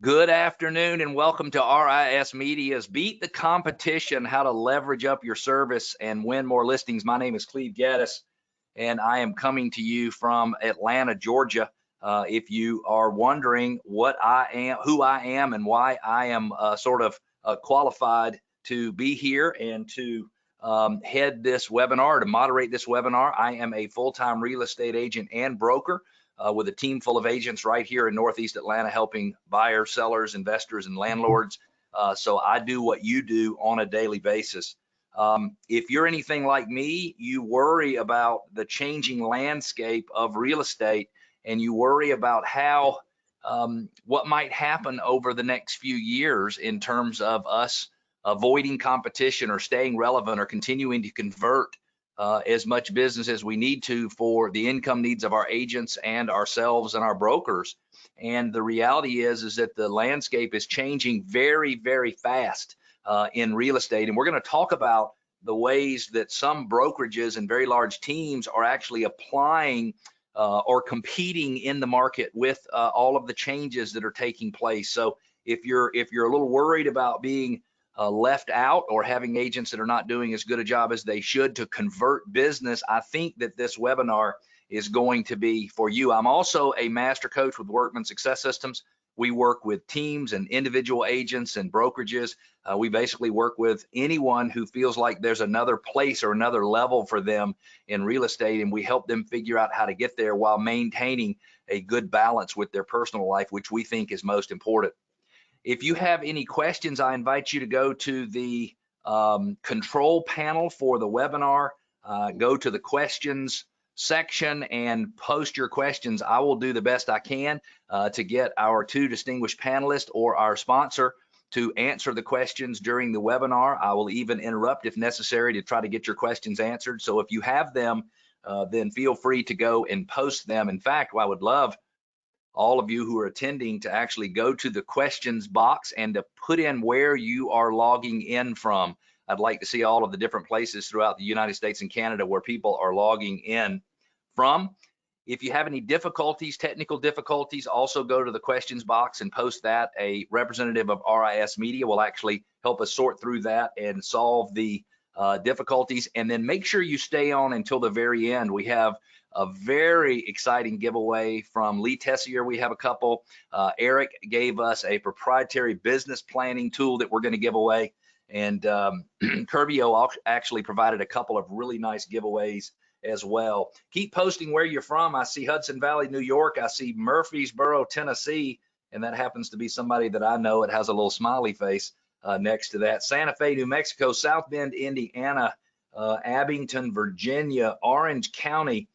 Good afternoon and welcome to RISmedia's Beat the Competition, how to leverage up your service and win more listings. My name is Cleve Gaddis and I am coming to you from Atlanta, Georgia. If you are wondering what I am, who I am, and why I am qualified to be here and to head this webinar, to moderate this webinar, I am a full-time real estate agent and broker. With a team full of agents right here in Northeast Atlanta, helping buyers, sellers, investors, and landlords. So I do what you do on a daily basis. If you're anything like me, you worry about the changing landscape of real estate, and you worry about how what might happen over the next few years in terms of us avoiding competition or staying relevant or continuing to convert as much business as we need to for the income needs of our agents and ourselves and our brokers. And the reality is that the landscape is changing very, very fast in real estate. And we're going to talk about the ways that some brokerages and very large teams are actually applying or competing in the market with all of the changes that are taking place. So if you're a little worried about being left out or having agents that are not doing as good a job as they should to convert business, I think that this webinar is going to be for you. I'm also a master coach with Workman Success Systems. We work with teams and individual agents and brokerages. We basically work with anyone who feels like there's another place or another level for them in real estate, and we help them figure out how to get there while maintaining a good balance with their personal life, which we think is most important. If you have any questions, I invite you to go to the control panel for the webinar, go to the questions section and post your questions. I will do the best I can to get our two distinguished panelists or our sponsor to answer the questions during the webinar. I will even interrupt if necessary to try to get your questions answered. So if you have them, then feel free to go and post them. In fact, I would love all of you who are attending to actually go to the questions box and to put in where you are logging in from. I'd like to see all of the different places throughout the United States and Canada where people are logging in from. If you have any difficulties, technical difficulties, also go to the questions box and post that. A representative of RISmedia will actually help us sort through that and solve the difficulties. And then make sure you stay on until the very end. We have a very exciting giveaway from Lee Tessier. We have a couple. Eric gave us a proprietary business planning tool that we're going to give away. And Curbio actually provided a couple of really nice giveaways as well. Keep posting where you're from. I see Hudson Valley, New York. I see Murfreesboro, Tennessee. And that happens to be somebody that I know. It has a little smiley face next to that. Santa Fe, New Mexico, South Bend, Indiana, Abington, Virginia, Orange County.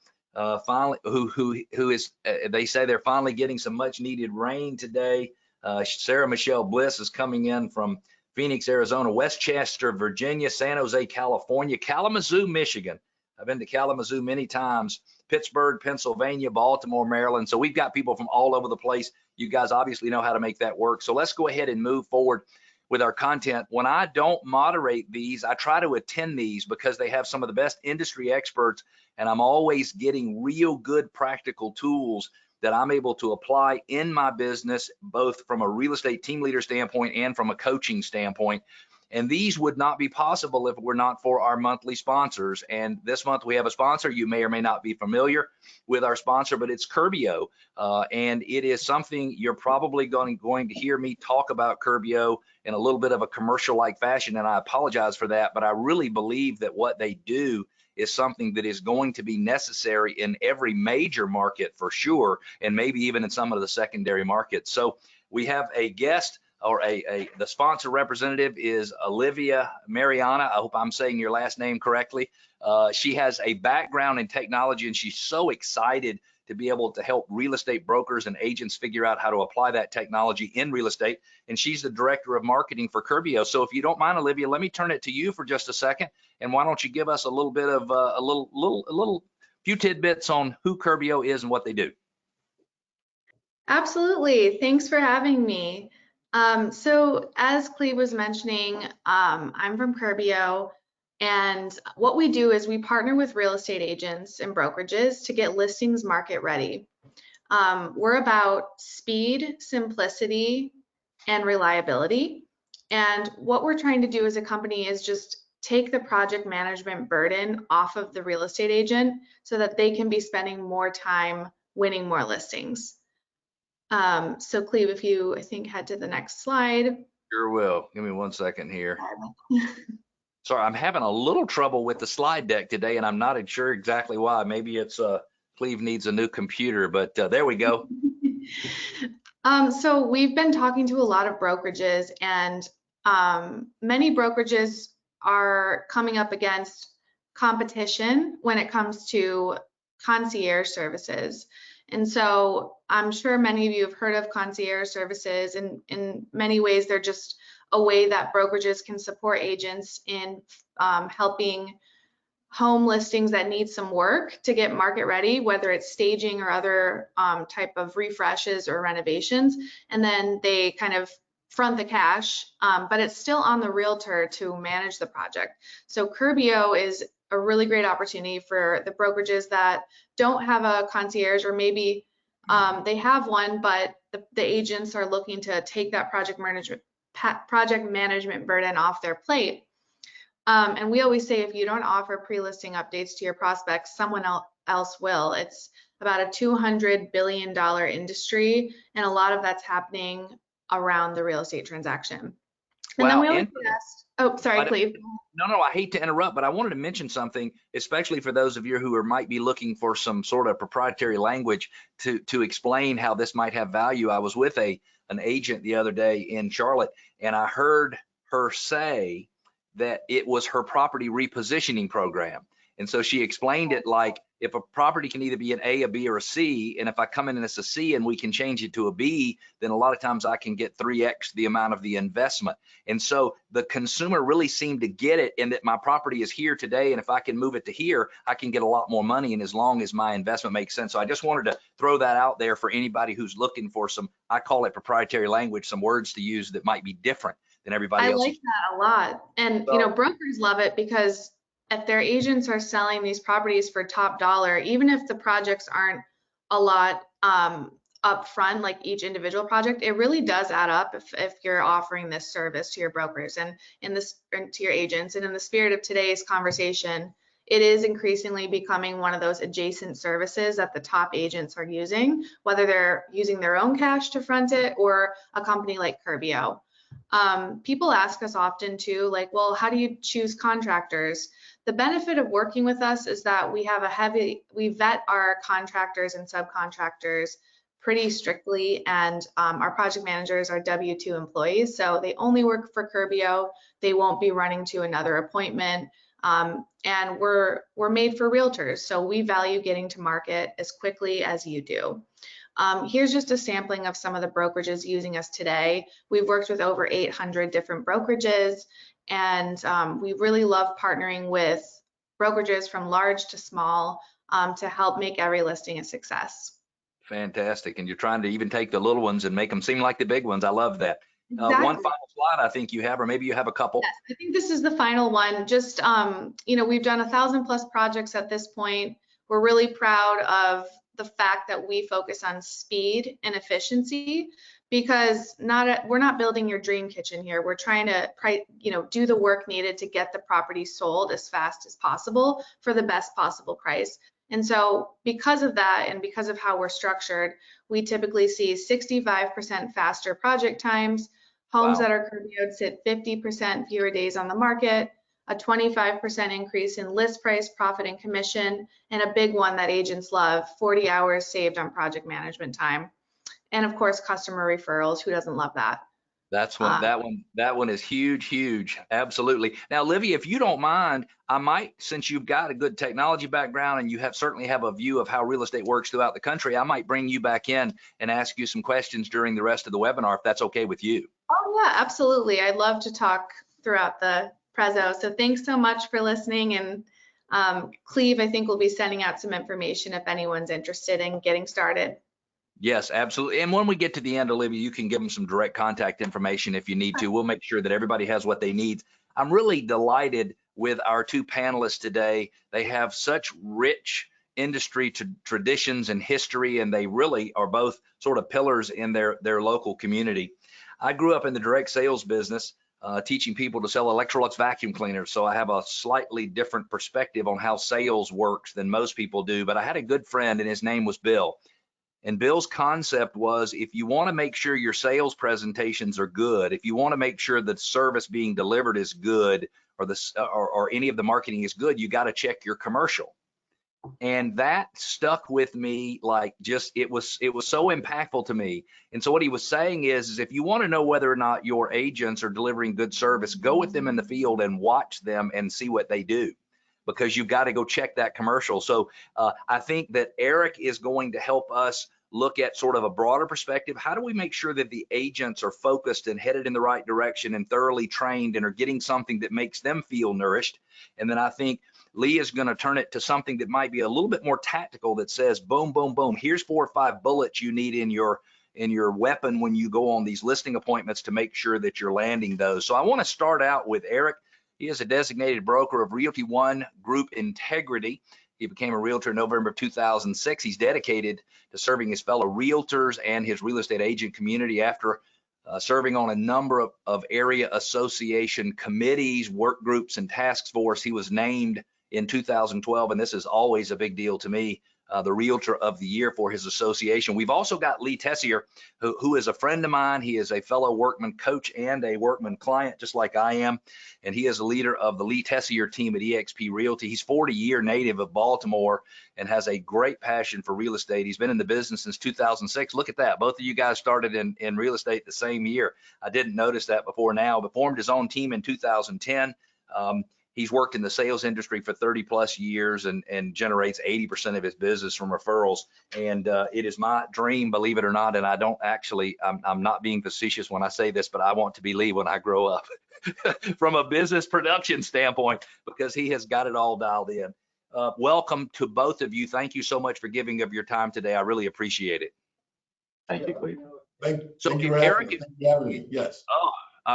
Finally, who is? They say they're finally getting some much needed rain today. Sarah Michelle Bliss is coming in from Phoenix, Arizona, Westchester, Virginia, San Jose, California, Kalamazoo, Michigan. I've been to Kalamazoo many times. Pittsburgh, Pennsylvania, Baltimore, Maryland. So we've got people from all over the place. You guys obviously know how to make that work. So let's go ahead and move forward with our content. When I don't moderate these, I try to attend these because they have some of the best industry experts, and I'm always getting real good practical tools that I'm able to apply in my business, both from a real estate team leader standpoint and from a coaching standpoint. And these would not be possible if it were not for our monthly sponsors. And this month we have a sponsor. You may or may not be familiar with our sponsor, but it's Curbio. And it is something you're probably going to hear me talk about Curbio in a little bit of a commercial-like fashion. And I apologize for that, but I really believe that what they do is something that is going to be necessary in every major market for sure, and maybe even in some of the secondary markets. So we have a guest, or the sponsor representative is Olivia Mariana. I hope I'm saying your last name correctly. She has a background in technology, and she's so excited to be able to help real estate brokers and agents figure out how to apply that technology in real estate. And she's the director of marketing for Curbio. So if you don't mind, Olivia, let me turn it to you for just a second. And why don't you give us a little bit of a few tidbits on who Curbio is and what they do? Absolutely. Thanks for having me. So as Cleve was mentioning, I'm from Curbio, and what we do is we partner with real estate agents and brokerages to get listings market ready. We're about speed, simplicity, and reliability. And what we're trying to do as a company is just take the project management burden off of the real estate agent so that they can be spending more time winning more listings. So Cleve, if you, I think, head to the next slide. Sure will. Give me 1 second here. Sorry, I'm having a little trouble with the slide deck today, and I'm not sure exactly why. Maybe it's Cleve needs a new computer, but there we go. So we've been talking to a lot of brokerages, and many brokerages are coming up against competition when it comes to concierge services. And so I'm sure many of you have heard of concierge services, and in many ways they're just a way that brokerages can support agents in helping home listings that need some work to get market ready, whether it's staging or other type of refreshes or renovations, and then they kind of front the cash, but it's still on the realtor to manage the project. So Curbio is a really great opportunity for the brokerages that don't have a concierge, or maybe they have one, but the agents are looking to take that project management burden off their plate. And we always say, if you don't offer pre-listing updates to your prospects, someone else will. It's about a $200 billion industry, and a lot of that's happening around the real estate transaction. And then we always get asked, oh, sorry, Cleve. No, I hate to interrupt, but I wanted to mention something, especially for those of you who might be looking for some sort of proprietary language to explain how this might have value. I was with an agent the other day in Charlotte, and I heard her say that it was her property repositioning program. And so she explained it like, if a property can either be an A, a B, or a C, and if I come in and it's a C and we can change it to a B, then a lot of times I can get 3x the amount of the investment. And so the consumer really seemed to get it, in that my property is here today, and if I can move it to here, I can get a lot more money, and as long as my investment makes sense. So I just wanted to throw that out there for anybody who's looking for some, I call it proprietary language, some words to use that might be different than everybody else. I like that a lot. And you know, brokers love it, because if their agents are selling these properties for top dollar, even if the projects aren't a lot upfront, like each individual project, it really does add up if you're offering this service to your brokers and to your agents. And in the spirit of today's conversation, it is increasingly becoming one of those adjacent services that the top agents are using, whether they're using their own cash to front it or a company like Curbio. People ask us often too, like, well, how do you choose contractors? The benefit of working with us is that we vet our contractors and subcontractors pretty strictly, and our project managers are W-2 employees, so they only work for Curbio. They won't be running to another appointment, and we're made for realtors, so we value getting to market as quickly as you do. Here's just a sampling of some of the brokerages using us today. We've worked with over 800 different brokerages, and we really love partnering with brokerages from large to small to help make every listing a success. Fantastic. And you're trying to even take the little ones and make them seem like the big ones. I love that. Exactly. One final slide I think you have, or maybe you have a couple. Yes, I think this is the final one. Just, you know, we've done 1,000+ projects at this point. We're really proud of the fact that we focus on speed and efficiency, because we're not building your dream kitchen here. We're trying to, you know, do the work needed to get the property sold as fast as possible for the best possible price. And so because of that, and because of how we're structured, we typically see 65% faster project times, homes that are Curbio'd sit 50% fewer days on the market, a 25% increase in list price, profit, and commission, and a big one that agents love, 40 hours saved on project management time. And of course, customer referrals. Who doesn't love that? That's one. That one is huge. Absolutely. Now, Livy, if you don't mind, I might, since you've got a good technology background and you certainly have a view of how real estate works throughout the country, I might bring you back in and ask you some questions during the rest of the webinar, if that's okay with you. Oh yeah, absolutely. I'd love to talk throughout the Prezzo. So thanks so much for listening. And Cleve, I think we'll be sending out some information if anyone's interested in getting started. Yes, absolutely. And when we get to the end, Olivia, you can give them some direct contact information if you need to. We'll make sure that everybody has what they need. I'm really delighted with our two panelists today. They have such rich industry traditions and history, and they really are both sort of pillars in their local community. I grew up in the direct sales business, teaching people to sell Electrolux vacuum cleaners. So I have a slightly different perspective on how sales works than most people do. But I had a good friend, and his name was Bill. And Bill's concept was, if you want to make sure your sales presentations are good, if you want to make sure the service being delivered is good, or any of the marketing is good, you got to check your commercial. And that stuck with me, like, just it was so impactful to me. And so what he was saying is if you want to know whether or not your agents are delivering good service, go with them in the field and watch them and see what they do, because you've got to go check that commercial. So I think that Eric is going to help us look at sort of a broader perspective. How do we make sure that the agents are focused and headed in the right direction and thoroughly trained and are getting something that makes them feel nourished? And then I think Lee is going to turn it to something that might be a little bit more tactical, that says, boom, boom, boom, here's 4 or 5 bullets you need in your weapon when you go on these listing appointments to make sure that you're landing those. So I want to start out with Eric. He is a designated broker of Realty One Group Integrity. He became a realtor in November of 2006. He's dedicated to serving his fellow realtors and his real estate agent community. After serving on a number of area association committees, work groups, and task force, he was named in 2012, and this is always a big deal to me, the Realtor of the Year for his association. We've also got Lee Tessier, who is a friend of mine. He is a fellow workman coach and a workman client, just like I am, and he is a leader of the Lee Tessier team at eXp Realty. He's 40-year native of Baltimore and has a great passion for real estate. He's been in the business since 2006. Look at that. Both of you guys started in real estate the same year. I didn't notice that before now, but formed his own team in 2010. He's worked in the sales industry for 30 plus years and generates 80% of his business from referrals. And it is my dream, believe it or not, and I don't actually, I'm not being facetious when I say this, but I want to be Lee when I grow up from a business production standpoint, because he has got it all dialed in. Welcome to both of you. Thank you so much for giving of your time today. I really appreciate it. Thank you, Cleve. Thank So you for Eric, having me. Yes.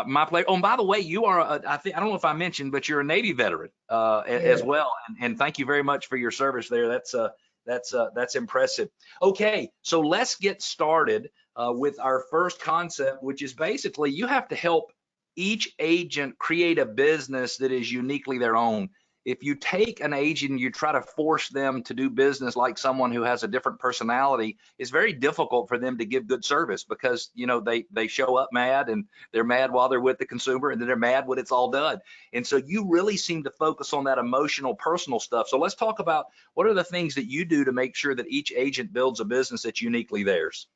My pleasure. Oh, and by the way, you are, I don't know if I mentioned, but you're a Navy veteran as well. And thank you very much for your service there. That's impressive. Okay, so let's get started with our first concept, which is basically you have to help each agent create a business that is uniquely their own. If you take an agent and you try to force them to do business like someone who has a different personality, it's very difficult for them to give good service, because they show up mad, and they're mad while they're with the consumer, and then they're mad when it's all done. And so you really seem to focus on that emotional, personal stuff. So let's talk about what are the things that you do to make sure that each agent builds a business that's uniquely theirs.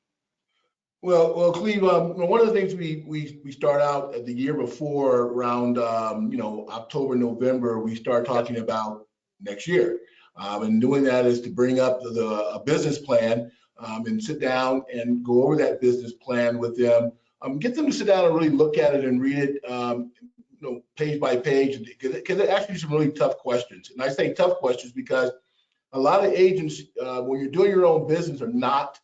Well, Cleve, one of the things we start out at the year before, around October, November, we start talking about next year, and doing that is to bring up a business plan, and sit down and go over that business plan with them, get them to sit down and really look at it and read it, page by page, because it asks you some really tough questions. And I say tough questions because a lot of agents, when you're doing your own business, are not,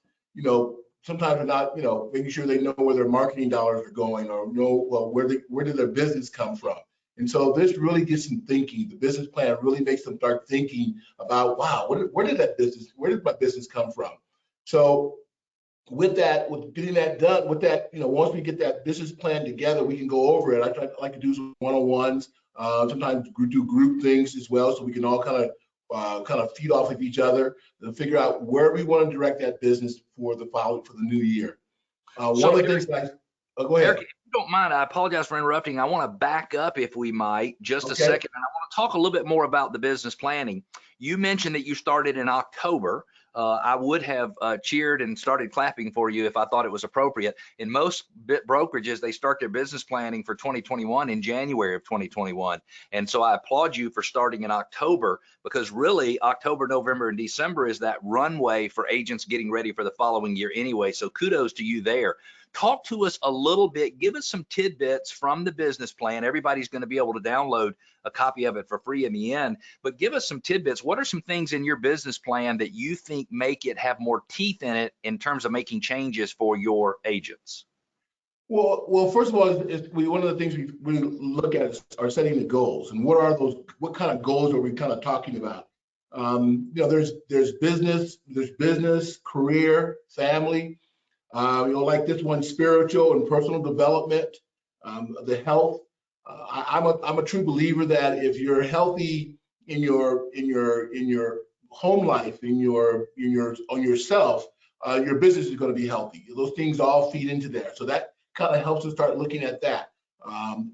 sometimes they're not, making sure they know where their marketing dollars are going, or know, well, where did their business come from? And so this really gets them thinking. The business plan really makes them start thinking about, wow, where did my business come from? So with getting that done, once we get that business plan together, we can go over it. I like to do some one-on-ones, sometimes do group things as well, so we can all kind of feed off of each other and figure out where we want to direct that business for the new year. One of the things that go ahead. Eric, if you don't mind, I apologize for interrupting. I want to back up, if we might, just a second. And I want to talk a little bit more about the business planning. You mentioned that you started in October. I would have cheered and started clapping for you if I thought it was appropriate. In most brokerages, they start their business planning for 2021 in January of 2021. And so I applaud you for starting in October, because really October, November, and December is that runway for agents getting ready for the following year anyway. So kudos to you there. Talk to us a little bit, give us some tidbits from the business plan. Everybody's going to be able to download a copy of it for free in the end, but give us some tidbits. What are some things in your business plan that you think make it have more teeth in it in terms of making changes for your agents? Well, first of all, one of the things we look at are setting the goals. And what are those? What kind of goals are we kind of talking about? There's business, career, family. Like this one, spiritual and personal development, the health. I'm a true believer that if you're healthy in your home life, on yourself, your business is going to be healthy. Those things all feed into there. So that kind of helps us start looking at that.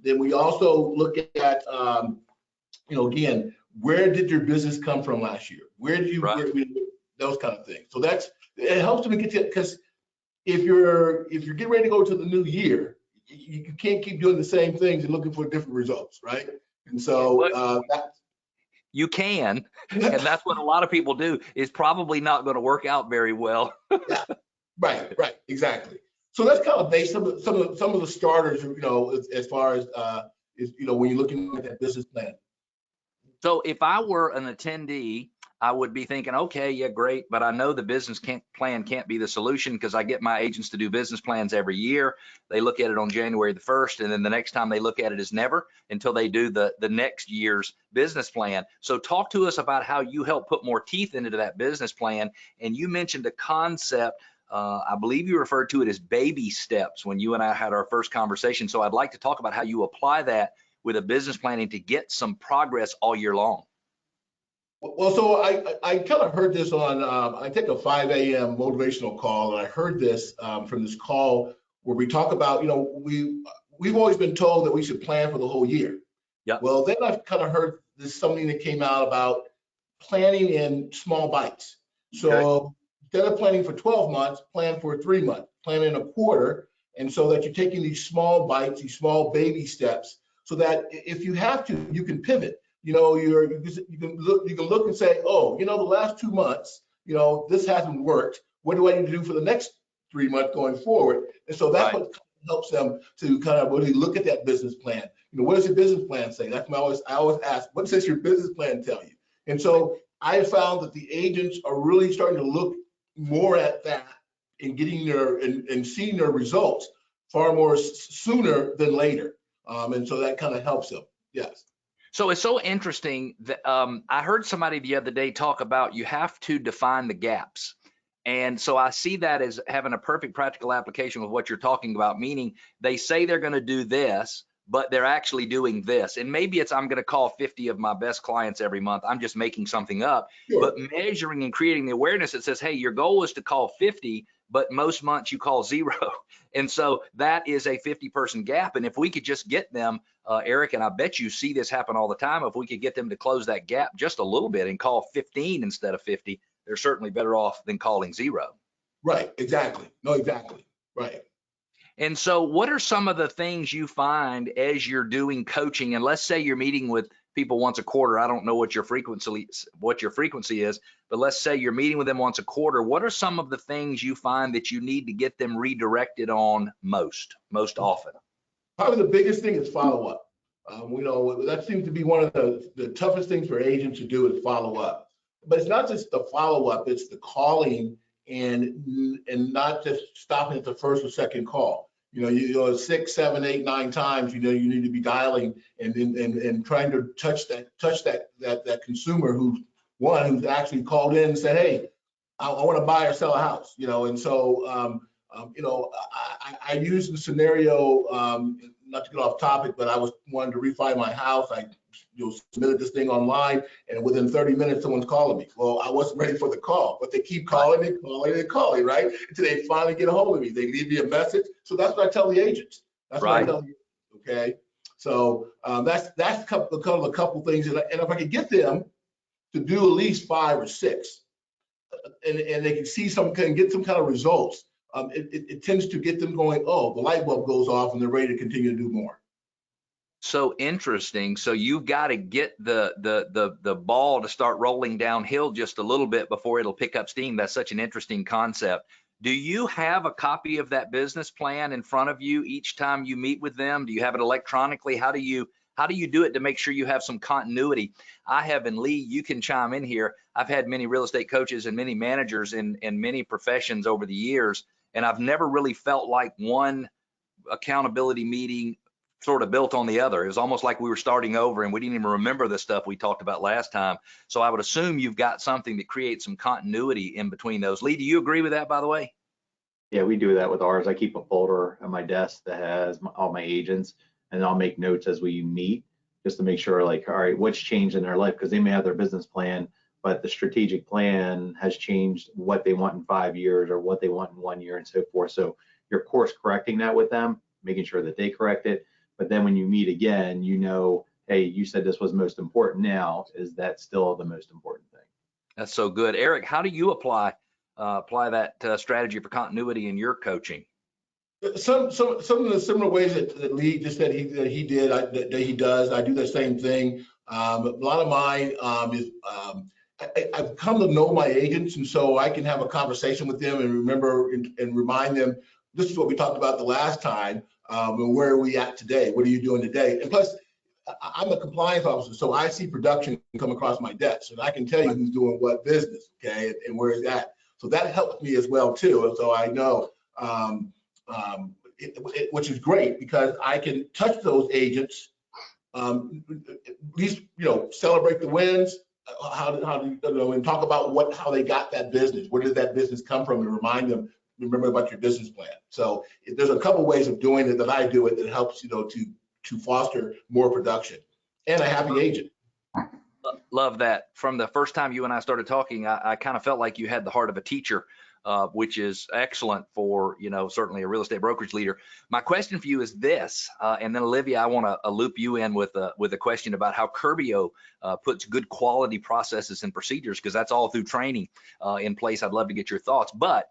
Then we also look at, again, where did your business come from last year? Where did you, those kind of things. So it helps them get to, because if you're getting ready to go to the new year, you can't keep doing the same things and looking for different results, right? And so you can, and that's what a lot of people do. Is probably not going to work out very well. Yeah, right, exactly. So that's kind of based on some of the starters, as far as when you're looking at that business plan. So if I were an attendee, I would be thinking, okay, yeah, great, but I know the business plan can't be the solution because I get my agents to do business plans every year. They look at it on January the 1st, and then the next time they look at it is never until they do the next year's business plan. So talk to us about how you help put more teeth into that business plan. And you mentioned a concept, I believe you referred to it as baby steps when you and I had our first conversation. So I'd like to talk about how you apply that with a business planning to get some progress all year long. Well, so I kind of heard this on, I take a 5 a.m. motivational call, and I heard this from this call where we talk about, we've always been told that we should plan for the whole year. Yeah. Well, then I've kind of heard this, something that came out about planning in small bites. So instead of planning for 12 months, plan for 3 months, plan in a quarter. And so that you're taking these small bites, these small baby steps, so that if you have to, you can pivot. You can look and say, oh, the last 2 months, this hasn't worked. What do I need to do for the next 3 months going forward? And so that's what helps them to kind of really look at that business plan. What does your business plan say? That's what I always ask, what does your business plan tell you? And so I have found that the agents are really starting to look more at that and getting and seeing their results far more sooner than later. And so that kind of helps them. Yes. So it's so interesting that I heard somebody the other day talk about you have to define the gaps. And so I see that as having a perfect practical application with what you're talking about, meaning they say they're going to do this, but they're actually doing this. And maybe it's, I'm going to call 50 of my best clients every month. I'm just making something up. Sure. But measuring and creating the awareness that says, hey, your goal is to call 50, but most months you call 0. And so that is a 50-person gap. And if we could just get them, Eric, and I bet you see this happen all the time, if we could get them to close that gap just a little bit and call 15 instead of 50, they're certainly better off than calling 0. Right, exactly. No, exactly, right. And so what are some of the things you find as you're doing coaching? And let's say you're meeting with people once a quarter. I don't know what your frequency is, but let's say you're meeting with them once a quarter. What are some of the things you find that you need to get them redirected on most often? Probably the biggest thing is follow-up. That seems to be one of the toughest things for agents to do is follow up. But it's not just the follow-up, it's the calling and not just stopping at the first or second call. 6, 7, 8, 9 times, you need to be dialing and trying to touch that consumer who's actually called in and said, hey, I want to buy or sell a house, and so I used the scenario, not to get off topic, but I wanted to refi my house. I submitted this thing online, and within 30 minutes, someone's calling me. Well, I wasn't ready for the call, but they keep calling and calling, right? Until they finally get a hold of me. They leave me a message. So that's what I tell the agents. That's what I tell you. Okay. So that's a couple things. And if I could get them to do at least 5 or 6, and they can see get some kind of results, it tends to get them going, oh, the light bulb goes off and they're ready to continue to do more. So interesting. So you've got to get the ball to start rolling downhill just a little bit before it'll pick up steam. That's such an interesting concept. Do you have a copy of that business plan in front of you each time you meet with them? Do you have it electronically? How do you do it to make sure you have some continuity? I have, and Lee, you can chime in here. I've had many real estate coaches and many managers in many professions over the years, and I've never really felt like one accountability meeting sort of built on the other. It was almost like we were starting over and we didn't even remember the stuff we talked about last time. So I would assume you've got something that creates some continuity in between those. Lee, do you agree with that, by the way? Yeah, we do that with ours. I keep a folder on my desk that has all my agents, and I'll make notes as we meet just to make sure, like, all right, what's changed in their life? Because they may have their business plan, but the strategic plan has changed what they want in 5 years or what they want in 1 year and so forth. So you're course correcting that with them, making sure that they correct it. But then when you meet again, you know, hey, you said this was most important. Now, is that still the most important thing? That's so good. Eric, how do you apply that strategy for continuity in your coaching? Some of the similar ways that Lee just said that he does. I do the same thing. A lot of mine is I've come to know my agents, and so I can have a conversation with them and remember and remind them, this is what we talked about the last time, and where are we at today? What are you doing today? And plus, I'm a compliance officer, so I see production come across my desk, and I can tell you who's doing what business, okay, and where is that. So that helps me as well too, and so I know, which is great because I can touch those agents, at least celebrate the wins, and talk about how they got that business. Where did that business come from, and remind them, remember about your business plan. So there's a couple ways of doing it that I do it that helps to foster more production and a happy agent. Love that. From the first time you and I started talking, I kind of felt like you had the heart of a teacher, which is excellent for, certainly a real estate brokerage leader. My question for you is this, and then Olivia, I want to loop you in with a question about how Curbio puts good quality processes and procedures, because that's all through training in place. I'd love to get your thoughts. But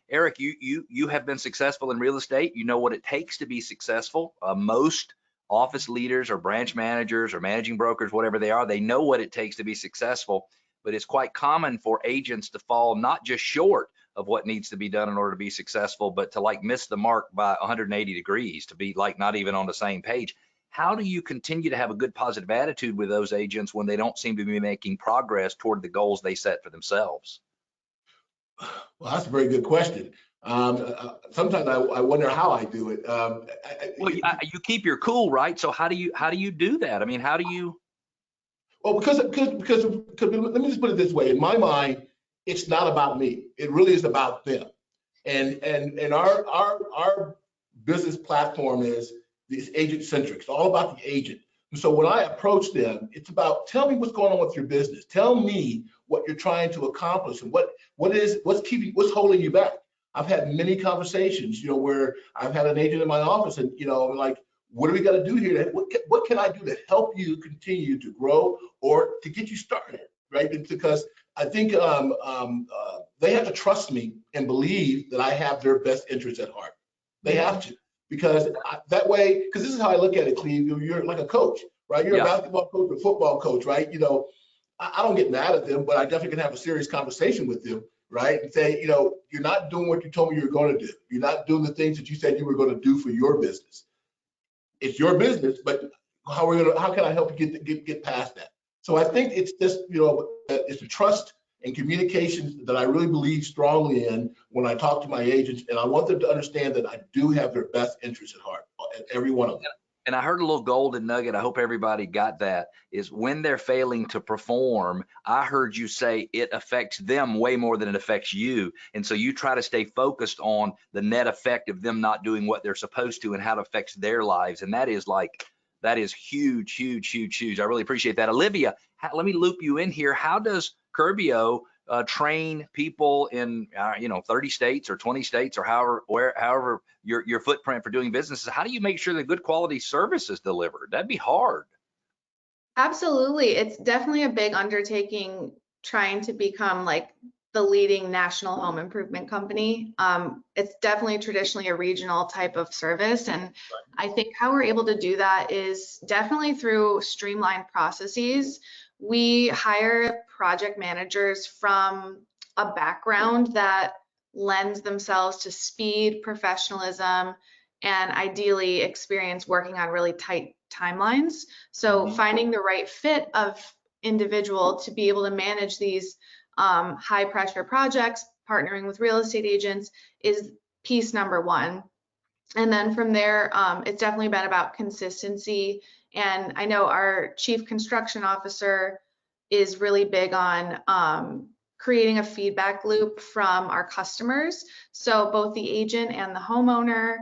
Eric, you have been successful in real estate. You know what it takes to be successful. Most office leaders or branch managers or managing brokers, whatever they are, they know what it takes to be successful, but it's quite common for agents to fall not just short of what needs to be done in order to be successful, but to miss the mark by 180 degrees, to be not even on the same page. How do you continue to have a good positive attitude with those agents when they don't seem to be making progress toward the goals they set for themselves? Well, that's a very good question. Sometimes I wonder how I do it. You keep your cool, right? So how do you do that? I mean, how do you? Well, because let me just put it this way. In my mind, it's not about me. It really is about them. And our business platform is agent centric. It's all about the agent. And so when I approach them, it's about, tell me what's going on with your business. Tell me what you're trying to accomplish and what's holding you back. I've had many conversations, where I've had an agent in my office and, like, what do we got to do here? What can I do to help you continue to grow or to get you started, right? Because I think they have to trust me and believe that I have their best interests at heart. They have to, because that way, because this is how I look at it, Cleve. You're like a coach, right? You're a basketball coach or football coach, right? I don't get mad at them, but I definitely can have a serious conversation with them, right? And say, you're not doing what you told me you were going to do. You're not doing the things that you said you were going to do for your business. It's your business, but how can I help you get past that? So I think it's just, it's the trust and communication that I really believe strongly in when I talk to my agents, and I want them to understand that I do have their best interests at heart, every one of them. And I heard a little golden nugget. I hope everybody got that, is when they're failing to perform, I heard you say it affects them way more than it affects you. And so you try to stay focused on the net effect of them not doing what they're supposed to and how it affects their lives. And that is huge, huge, huge, huge. I really appreciate that. Olivia, let me loop you in here. How does Curbio train people in 30 states or 20 states or however your footprint for doing businesses? How do you make sure that good quality service is delivered? That'd be hard. Absolutely. It's definitely a big undertaking trying to become like the leading national home improvement company. It's definitely traditionally a regional type of service. And I think how we're able to do that is definitely through streamlined processes. We hire project managers from a background that lends themselves to speed, professionalism, and ideally experience working on really tight timelines. So finding the right fit of individual to be able to manage these high pressure projects, partnering with real estate agents is piece number one. And then from there, it's definitely been about consistency. And I know our chief construction officer is really big on creating a feedback loop from our customers. So both the agent and the homeowner,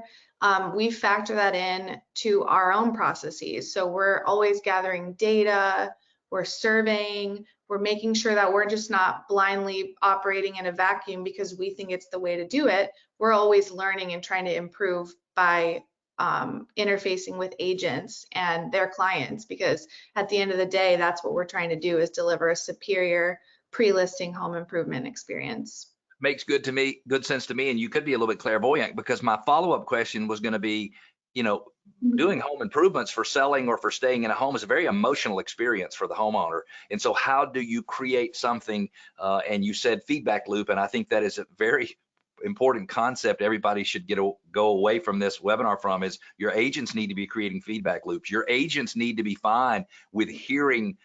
we factor that in to our own processes. So we're always gathering data, we're surveying, we're making sure that we're just not blindly operating in a vacuum because we think it's the way to do it. We're always learning and trying to improve by interfacing with agents and their clients, because at the end of the day, that's what we're trying to do, is deliver a superior pre-listing home improvement experience. Makes good sense to me. And you could be a little bit clairvoyant, because my follow-up question was going to be, doing home improvements for selling or for staying in a home is a very emotional experience for the homeowner. And so how do you create something, and you said feedback loop, and I think that is a very important concept everybody should go away from this webinar from, is your agents need to be creating feedback loops. Your agents need to be fine with hearing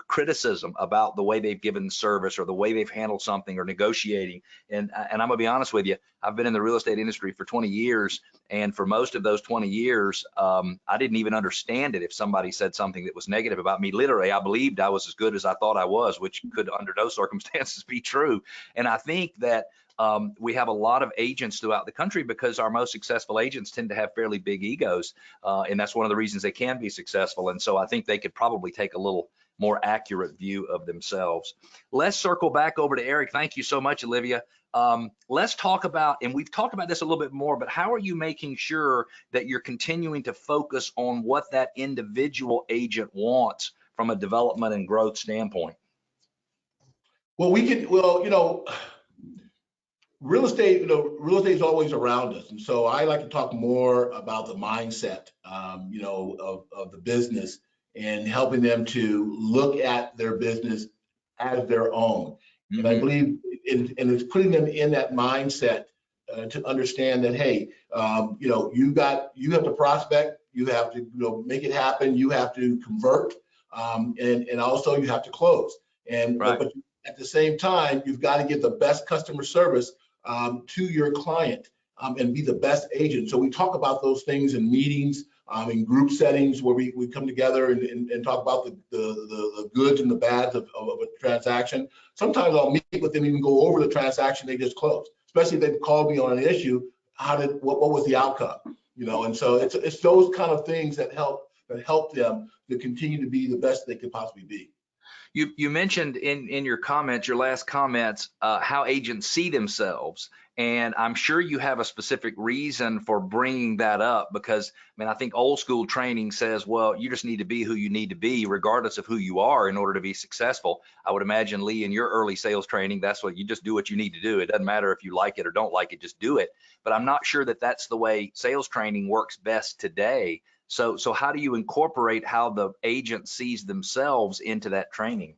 criticism about the way they've given service or the way they've handled something or negotiating. And I'm gonna be honest with you, I've been in the real estate industry for 20 years. And for most of those 20 years, I didn't even understand it if somebody said something that was negative about me. Literally, I believed I was as good as I thought I was, which could under no circumstances be true. And I think that we have a lot of agents throughout the country, because our most successful agents tend to have fairly big egos. And that's one of the reasons they can be successful. And so I think they could probably take a little more accurate view of themselves. Let's circle back over to Eric. Thank you so much, Olivia. Let's talk about, and we've talked about this a little bit more, but how are you making sure that you're continuing to focus on what that individual agent wants from a development and growth standpoint? Well, real estate is always around us. And so I like to talk more about the mindset, of the business, and helping them to look at their business as their own. Mm-hmm. And I believe it's putting them in that mindset to understand that, hey, you have to prospect, you have to make it happen, you have to convert, and also you have to close. And right. But at the same time, you've got to give the best customer service to your client, and be the best agent. So we talk about those things in meetings, in group settings, where we come together and talk about the goods and the bads of a transaction. Sometimes I'll meet with them, even go over the transaction they just closed, especially if they called me on an issue. What was the outcome? And so it's those kind of things that help them to continue to be the best they could possibly be. You mentioned in your comments, your last comments, how agents see themselves. And I'm sure you have a specific reason for bringing that up, because I think old school training says, well, you just need to be who you need to be, regardless of who you are, in order to be successful. I would imagine, Lee, in your early sales training, that's what you just do what you need to do. It doesn't matter if you like it or don't like it, just do it. But I'm not sure that that's the way sales training works best today. So how do you incorporate how the agent sees themselves into that training?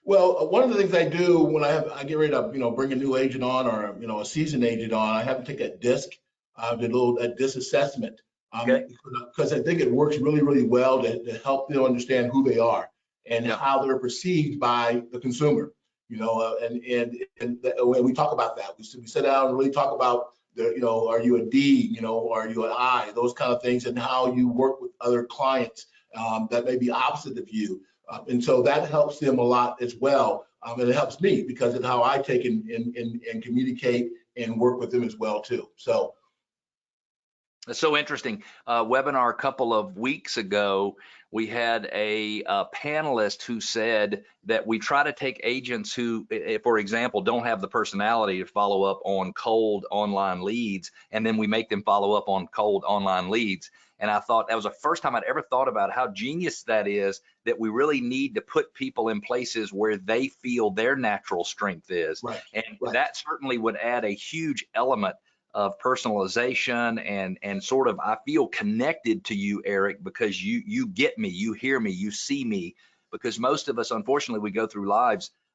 Well, one of the things I do when I get ready to bring a new agent on, or a seasoned agent on, I have them take a DISC, a DISC assessment, because I think it works really, really well to help them understand who they are and how they're perceived by the consumer. And when we talk about that, we sit down and really talk about are you a D, are you an I, those kind of things, and how you work with other clients that may be opposite of you. And so that helps them a lot as well. And it helps me because of how I take and communicate and work with them as well too. So it's so interesting. Webinar a couple of weeks ago, we had a panelist who said that we try to take agents who, for example, don't have the personality to follow up on cold online leads, and then we make them follow up on cold online leads. And I thought that was the first time I'd ever thought about how genius that is, that we really need to put people in places where they feel their natural strength is. Right. And that certainly would add a huge element of personalization and sort of, I feel connected to you, Eric, because you get me, you hear me, you see me, because most of us, unfortunately, we go through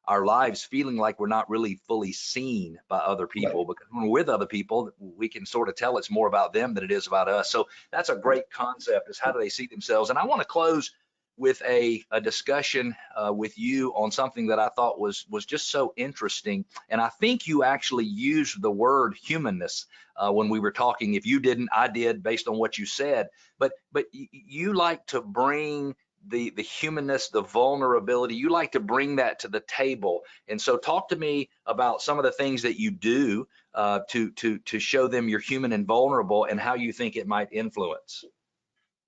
our lives feeling like we're not really fully seen by other people, because when we're with other people, we can sort of tell it's more about them than it is about us. So that's a great concept, is how do they see themselves? And I want to close with a discussion with you on something that I thought was just so interesting. And I think you actually used the word humanness when we were talking. If you didn't, I did, based on what you said. But you like to bring the humanness, the vulnerability. You like to bring that to the table. And so talk to me about some of the things that you do to show them you're human and vulnerable, and how you think it might influence.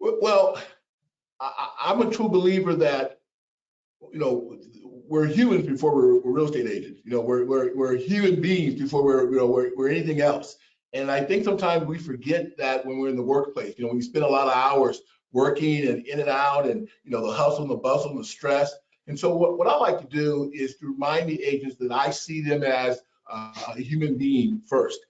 Well, I'm a true believer that, you know, we're humans before we're real estate agents. You know, we're human beings before we're anything else. And I think sometimes we forget that when we're in the workplace. You know, we spend a lot of hours working and in and out, and you know, the hustle and the bustle and the stress. And so what I like to do is to remind the agents that I see them as a human being first.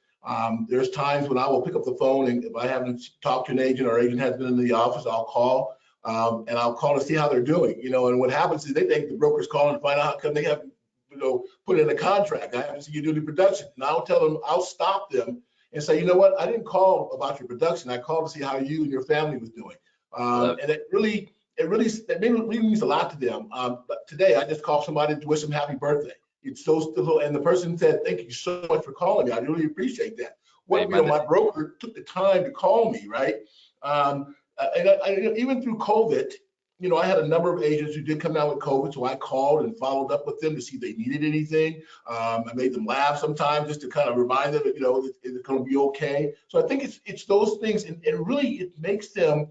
There's times when I will pick up the phone, and if I haven't talked to an agent or agent has been in the office, I'll call. And I'll call to see how they're doing, you know. And what happens is they think the broker's calling to find out how come they haven't, you know, put in a contract. I haven't seen you do the production, and I'll tell them, I'll stop them and say, you know what, I didn't call about your production. I called to see how you and your family was doing. And it really means a lot to them. But today I just called somebody to wish them happy birthday. It's so still, and the person said, thank you so much for calling me. I really appreciate that. What, you know, my broker took the time to call me, right? And even through COVID, you know, I had a number of agents who did come down with COVID, so I called and followed up with them to see if they needed anything. I made them laugh sometimes just to kind of remind them that, you know, it's going to be okay. So I think it's those things, and really it makes them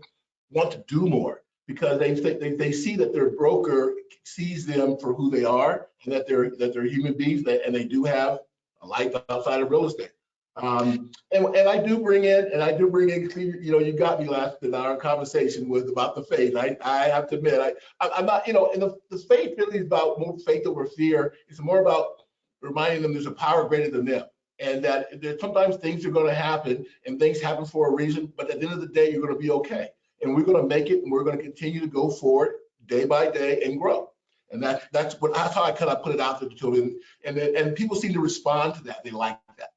want to do more, because they see that their broker sees them for who they are, and that they're human beings, and they do have a life outside of real estate. And I do bring in, you know, you got me last in our conversation was about the faith. I have to admit, I'm not, you know, and the faith really is about more faith over fear. It's more about reminding them there's a power greater than them, and that sometimes things are going to happen, and things happen for a reason, but at the end of the day, you're going to be okay, and we're going to make it, and we're going to continue to go forward day by day and grow. And that's how I kind of put it out there to them, and people seem to respond to that. They like that.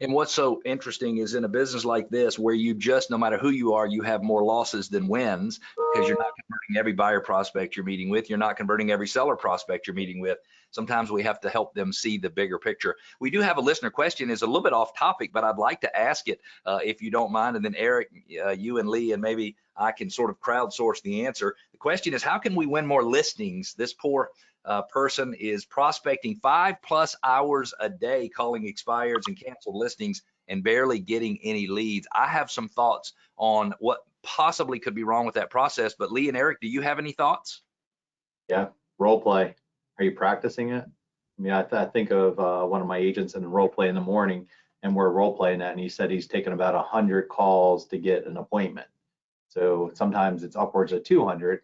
And what's so interesting is in a business like this, where you just, no matter who you are, you have more losses than wins, because you're not converting every buyer prospect you're meeting with. You're not converting every seller prospect you're meeting with. Sometimes we have to help them see the bigger picture. We do have a listener question. It's a little bit off topic, but I'd like to ask it if you don't mind. And then Eric, you and Lee, and maybe I can sort of crowdsource the answer. The question is, how can we win more listings? This poor person is prospecting 5+ hours a day, calling expireds and canceled listings, and barely getting any leads. I have some thoughts on what possibly could be wrong with that process, but Lee and Eric, do you have any thoughts? Yeah, role play. Are you practicing it? I mean, I think of one of my agents in role play in the morning, and we're role playing that, and he said he's taken about 100 calls to get an appointment. So sometimes it's upwards of 200.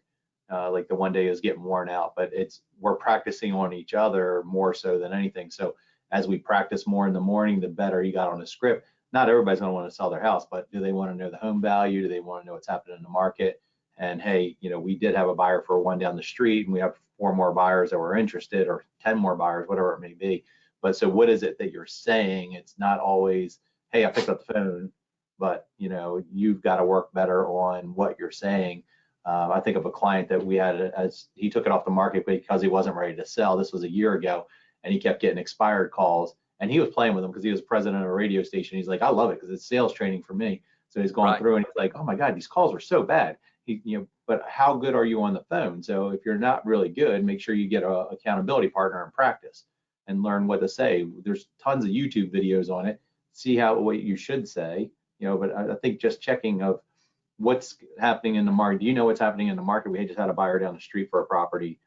Like the one day is getting worn out, but we're practicing on each other more so than anything. So as we practice more in the morning, the better you got on the script. Not everybody's going to want to sell their house, but do they want to know the home value? Do they want to know what's happening in the market? And hey, you know, we did have a buyer for one down the street, and we have 4 more buyers that were interested, or 10 more buyers, whatever it may be. But so what is it that you're saying? It's not always, hey, I picked up the phone, but you know, you've got to work better on what you're saying. I think of a client that we had, as he took it off the market because he wasn't ready to sell. This was a year ago, and he kept getting expired calls, and he was playing with them because he was president of a radio station. He's like, I love it because it's sales training for me. So he's going through, and he's like, oh my God, these calls are so bad. You know, but how good are you on the phone? So if you're not really good, make sure you get an accountability partner and practice and learn what to say. There's tons of YouTube videos on it. See what you should say, you know. But I think just checking of what's happening in the market. Do you know what's happening in the market? We just had a buyer down the street for a property.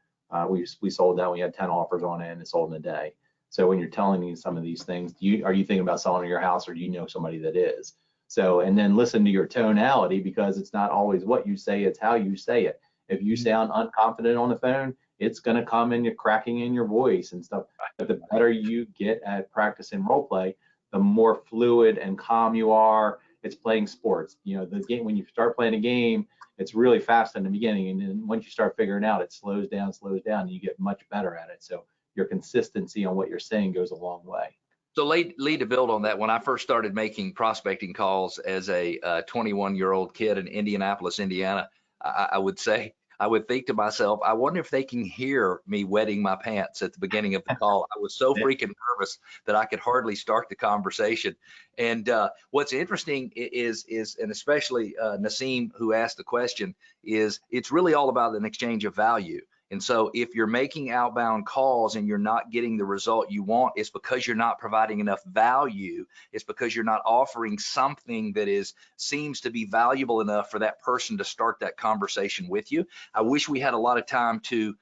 We sold that. We had 10 offers on it, and it sold in a day. So when you're telling me some of these things, are you thinking about selling your house, or do you know somebody that is? So, and then listen to your tonality, because it's not always what you say, it's how you say it. If you sound unconfident on the phone, it's going to come in, you're cracking in your voice and stuff. But the better you get at practicing role play, the more fluid and calm you are. It's playing sports. You know, the game, when you start playing a game, it's really fast in the beginning, and then once you start figuring out, it slows down, and you get much better at it. So your consistency on what you're saying goes a long way. So Lee, to build on that, when I first started making prospecting calls as a 21-year-old kid in Indianapolis, Indiana, I would say, I would think to myself, I wonder if they can hear me wetting my pants at the beginning of the call. I was so freaking nervous that I could hardly start the conversation. And what's interesting is, and especially Naseem, who asked the question, is it's really all about an exchange of value. And so if you're making outbound calls and you're not getting the result you want, it's because you're not providing enough value. It's because you're not offering something that seems to be valuable enough for that person to start that conversation with you. I wish we had a lot of time to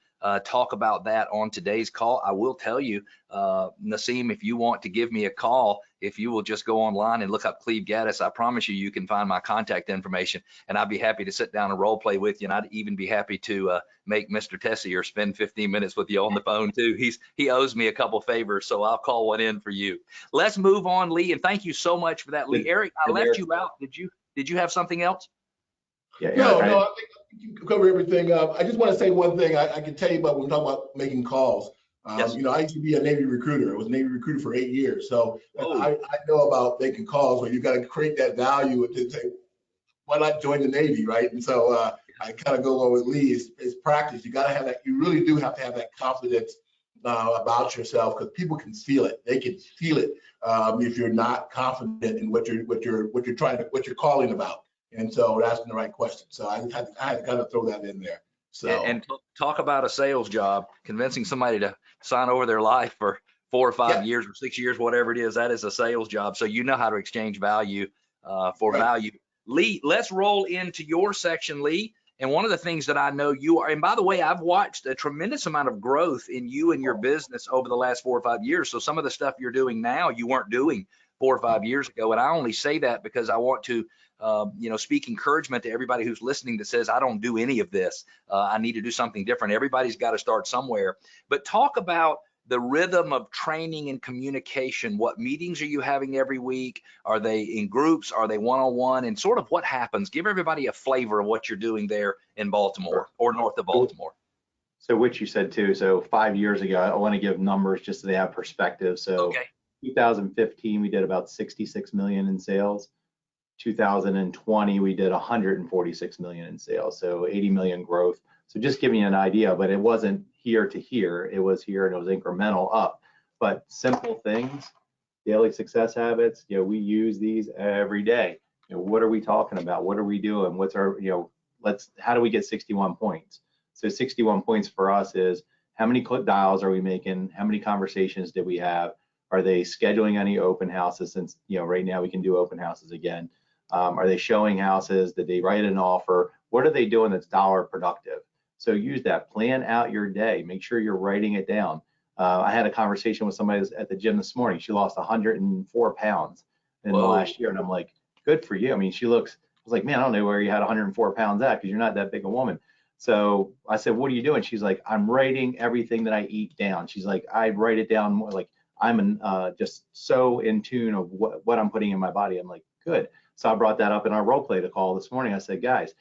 talk about that on today's call. I will tell you, Naseem, if you want to give me a call, if you will just go online and look up Cleve Gaddis, I promise you, you can find my contact information, and I'd be happy to sit down and role play with you. And I'd even be happy to make Mr. Tessier spend 15 minutes with you on the phone too. He owes me a couple favors, so I'll call one in for you. Let's move on, Lee, and thank you so much for that, Lee. Eric, I left you out. Did you have something else? Yeah, No, I think you cover everything up. I just want to say one thing I can tell you about when we talk about making calls. Yes. I used to be a Navy recruiter. I was a Navy recruiter for 8 years. So Oh. I know about making calls where you got to create that value to say, why not join the Navy, right? And so I kind of go along with Lee, it's practice. You got to have that. You really do have to have that confidence about yourself, because people can feel it. They can feel it if you're not confident in what you're calling about. And so we're asking the right question. So I had to kind of throw that in there. So and talk about a sales job, convincing somebody to sign over their life for 4 or 5 years or 6 years, whatever it is, that is a sales job. So you know how to exchange value for value. Lee, let's roll into your section, Lee. And one of the things that I know you are, and by the way, I've watched a tremendous amount of growth in you and your business over the last 4 or 5 years. So some of the stuff you're doing now, you weren't doing 4 or 5 years ago. And I only say that because I want to speak encouragement to everybody who's listening that says, I don't do any of this. I need to do something different. Everybody's got to start somewhere. But talk about the rhythm of training and communication. What meetings are you having every week? Are they in groups? Are they one-on-one? And sort of what happens? Give everybody a flavor of what you're doing there in Baltimore or north of Baltimore. So what you said too, so 5 years ago, I want to give numbers just so they have perspective. So 2015, we did about 66 million in sales. 2020, we did 146 million in sales, so 80 million growth. So just giving you an idea, but it wasn't here to here, it was here and it was incremental up. But simple things, daily success habits, we use these every day. What are we talking about? What are we doing? What's our, how do we get 61 points? So 61 points for us is how many dials are we making? How many conversations did we have? Are they scheduling any open houses? Since right now we can do open houses again. Are they showing houses? Did they write an offer? What are they doing that's dollar productive? So use that. Plan out your day. Make sure you're writing it down. I had a conversation with somebody at the gym this morning. She lost 104 pounds in the last year, and I'm like, good for you. I mean, I was like, man, I don't know where you had 104 pounds at, because you're not that big a woman. So I said, what are you doing? She's like, I'm writing everything that I eat down. She's like, I write it down more. Like, I'm just so in tune of what I'm putting in my body. I'm like, good. So I brought that up in our role play call this morning. I said, guys,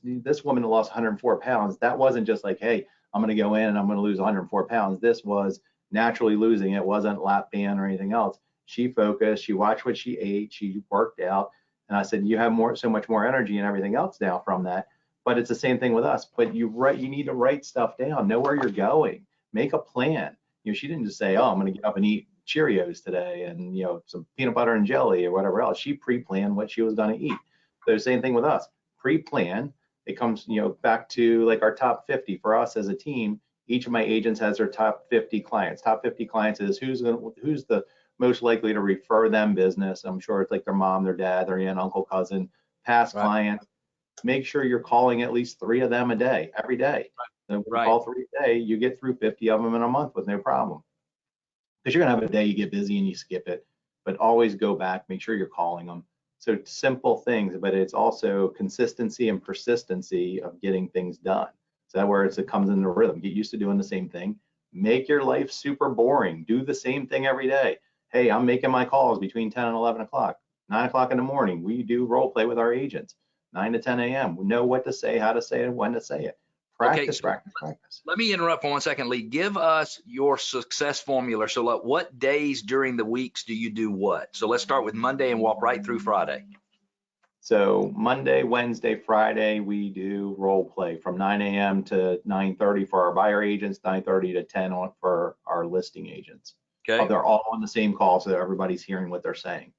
this woman that lost 104 pounds, that wasn't just like, hey, I'm going to go in and I'm going to lose 104 pounds. This was naturally losing. It wasn't lap band or anything else. She focused, she watched what she ate, she worked out. And I said, you have so much more energy and everything else now from that. But it's the same thing with us. But you need to write stuff down, know where you're going, make a plan. She didn't just say, oh, I'm going to get up and eat Cheerios today and some peanut butter and jelly or whatever else. She pre-planned what she was going to eat. So same thing with us, pre-plan. It comes back to like our top 50 for us as a team. Each of my agents has their top 50 clients. Top 50 clients is who's the most likely to refer them business. I'm sure it's like their mom, their dad, their aunt, uncle, cousin, past clients. Make sure you're calling at least 3 of them a day, every day. So call 3 a day, you get through 50 of them in a month with no problem. Because you're gonna have a day you get busy and you skip it, but always go back, make sure you're calling them. So simple things, but it's also consistency and persistency of getting things done. So that's where it comes in the rhythm. Get used to doing the same thing. Make your life super boring. Do the same thing every day. Hey, I'm making my calls between 10 and 11 o'clock. 9 o'clock in the morning, we do role play with our agents. 9 to 10 a.m. We know what to say, how to say it, when to say it. Practice. Let me interrupt for 1 second, Lee. Give us your success formula. So what days during the weeks do you do what? So let's start with Monday and walk right through Friday. So Monday, Wednesday, Friday, we do role play from 9 a.m. to 9:30 for our buyer agents, 9:30 to 10 for our listing agents. Okay. They're all on the same call, so everybody's hearing what they're saying.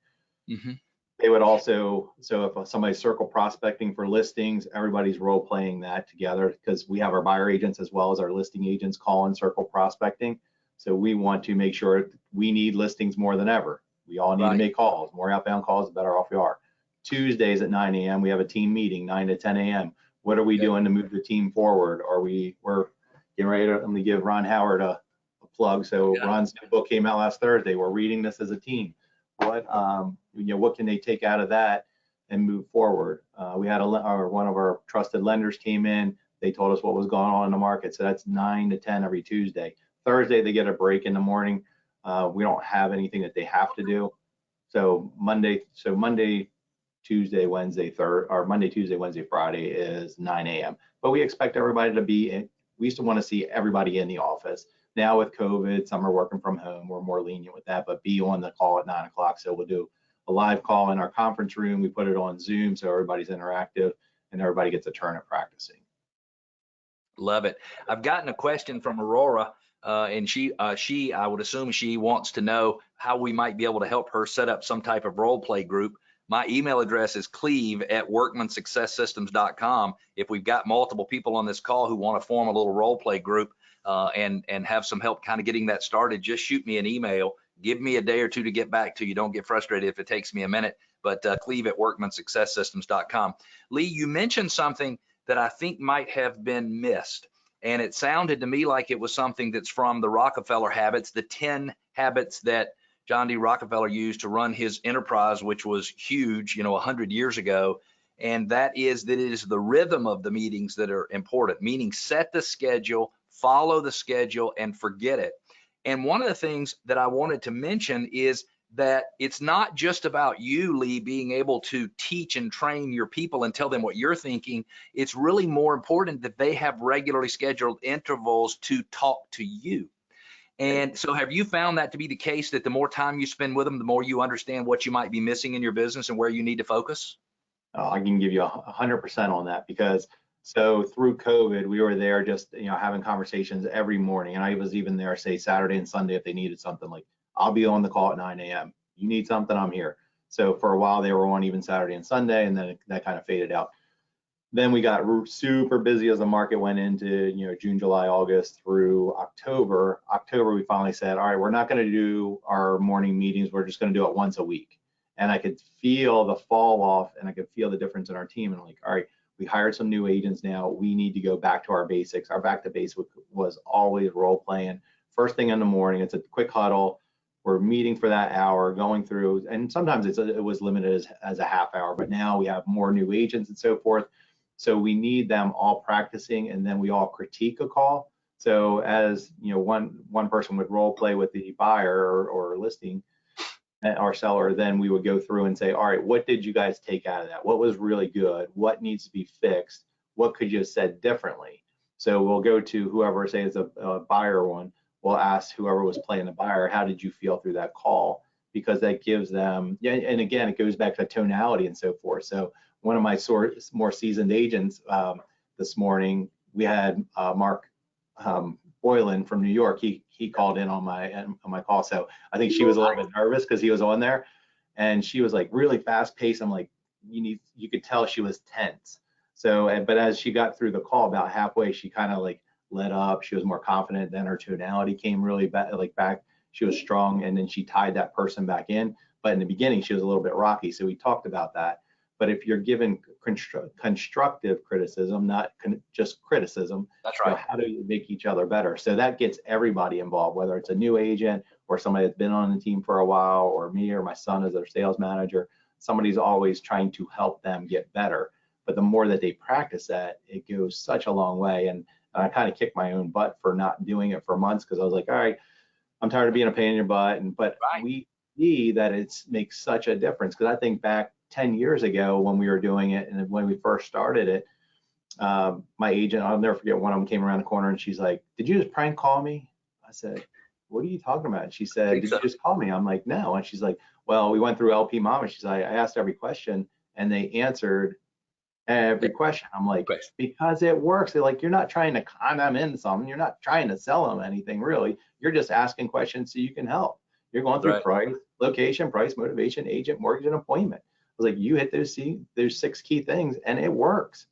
Mm-hmm. They would also, so if somebody's circle prospecting for listings, everybody's role playing that together, because we have our buyer agents as well as our listing agents call in circle prospecting. So we want to make sure we need listings more than ever. We all need to make calls. More outbound calls, the better off we are. Tuesdays at 9 a.m. we have a team meeting, 9 to 10 a.m. What are we doing to move the team forward? We're getting ready to, let me give Ron Howard a plug. So Ron's new book came out last Thursday. We're reading this as a team. What can they take out of that and move forward? We had one of our trusted lenders came in. They told us what was going on in the market. So that's 9 to 10 every Tuesday. Thursday they get a break in the morning. We don't have anything that they have to do. So Monday, Tuesday, Wednesday, Monday, Tuesday, Wednesday, Friday is 9 a.m. But we expect everybody to be in. We used to want to see everybody in the office. Now with COVID, some are working from home. We're more lenient with that, but be on the call at 9 o'clock. So we'll do a live call in our conference room. We put it on Zoom so everybody's interactive and everybody gets a turn at practicing. Love it. I've gotten a question from Aurora, and I would assume she wants to know how we might be able to help her set up some type of role play group. My email address is cleve@workmansuccesssystems.com. If we've got multiple people on this call who want to form a little role play group and have some help kind of getting that started, just shoot me an email. Give me a day or two to get back to you. Don't get frustrated if it takes me a minute, but cleve@workmansuccesssystems.com. Lee, you mentioned something that I think might have been missed, and it sounded to me like it was something that's from the Rockefeller habits, the 10 habits that John D. Rockefeller used to run his enterprise, which was huge, 100 years ago. And that is that it is the rhythm of the meetings that are important, meaning set the schedule, follow the schedule, and forget it. And one of the things that I wanted to mention is that it's not just about you, Lee, being able to teach and train your people and tell them what you're thinking. It's really more important that they have regularly scheduled intervals to talk to you. And so have you found that to be the case, that the more time you spend with them, the more you understand what you might be missing in your business and where you need to focus? I can give you 100% on that, because so through COVID, we were there just, having conversations every morning. And I was even there, say, Saturday and Sunday, if they needed something. Like, I'll be on the call at 9 a.m. You need something, I'm here. So for a while, they were on even Saturday and Sunday, and then that kind of faded out. Then we got super busy as the market went into, June, July, August through October. October, we finally said, all right, we're not going to do our morning meetings. We're just going to do it once a week. And I could feel the fall off, and I could feel the difference in our team. And I'm like, all right, we hired some new agents now. We need to go back to our basics. Our back to basics was always role playing. First thing in the morning, it's a quick huddle. We're meeting for that hour, going through, and sometimes it was limited as a half hour, but now we have more new agents and so forth. So we need them all practicing, and then we all critique a call. So as one person would role play with the buyer or listing, our seller, then we would go through and say, all right, what did you guys take out of that? What was really good? What needs to be fixed? What could you have said differently? So we'll go to whoever, say it's a buyer one, we'll ask whoever was playing the buyer, how did you feel through that call? Because that gives them, and again, it goes back to tonality and so forth. So one of my more seasoned agents this morning, we had Mark Boylan from New York. He called in on my call. So I think she was a little bit nervous because he was on there, and she was like really fast paced. I'm like, you could tell she was tense. So, but as she got through the call, about halfway, she kind of like let up. She was more confident. Then her tonality came really back. She was strong, and then she tied that person back in. But in the beginning, she was a little bit rocky. So we talked about that. But if you're given constructive criticism, not just criticism, that's right. How do you make each other better? So that gets everybody involved, whether it's a new agent or somebody that's been on the team for a while, or me or my son as their sales manager. Somebody's always trying to help them get better. But the more that they practice that, it goes such a long way. And I kind of kicked my own butt for not doing it for months, because I was like, all right, I'm tired of being a pain in your butt. But right. We see that it makes such a difference, because I think back 10 years ago when we were doing it, and when we first started it, my agent, I'll never forget, one of them came around the corner and she's like, did you just prank call me? I said, what are you talking about? And she said, did you just call me? I'm like, no. And she's like, well, we went through LP Mom, and she's like, I asked every question and they answered every question. I'm like, because it works. They're like, you're not trying to con them in something. You're not trying to sell them anything really. You're just asking questions so you can help. You're going through price, location, price, motivation, agent, mortgage, and appointment. I was like, you hit those 6 key things and it works.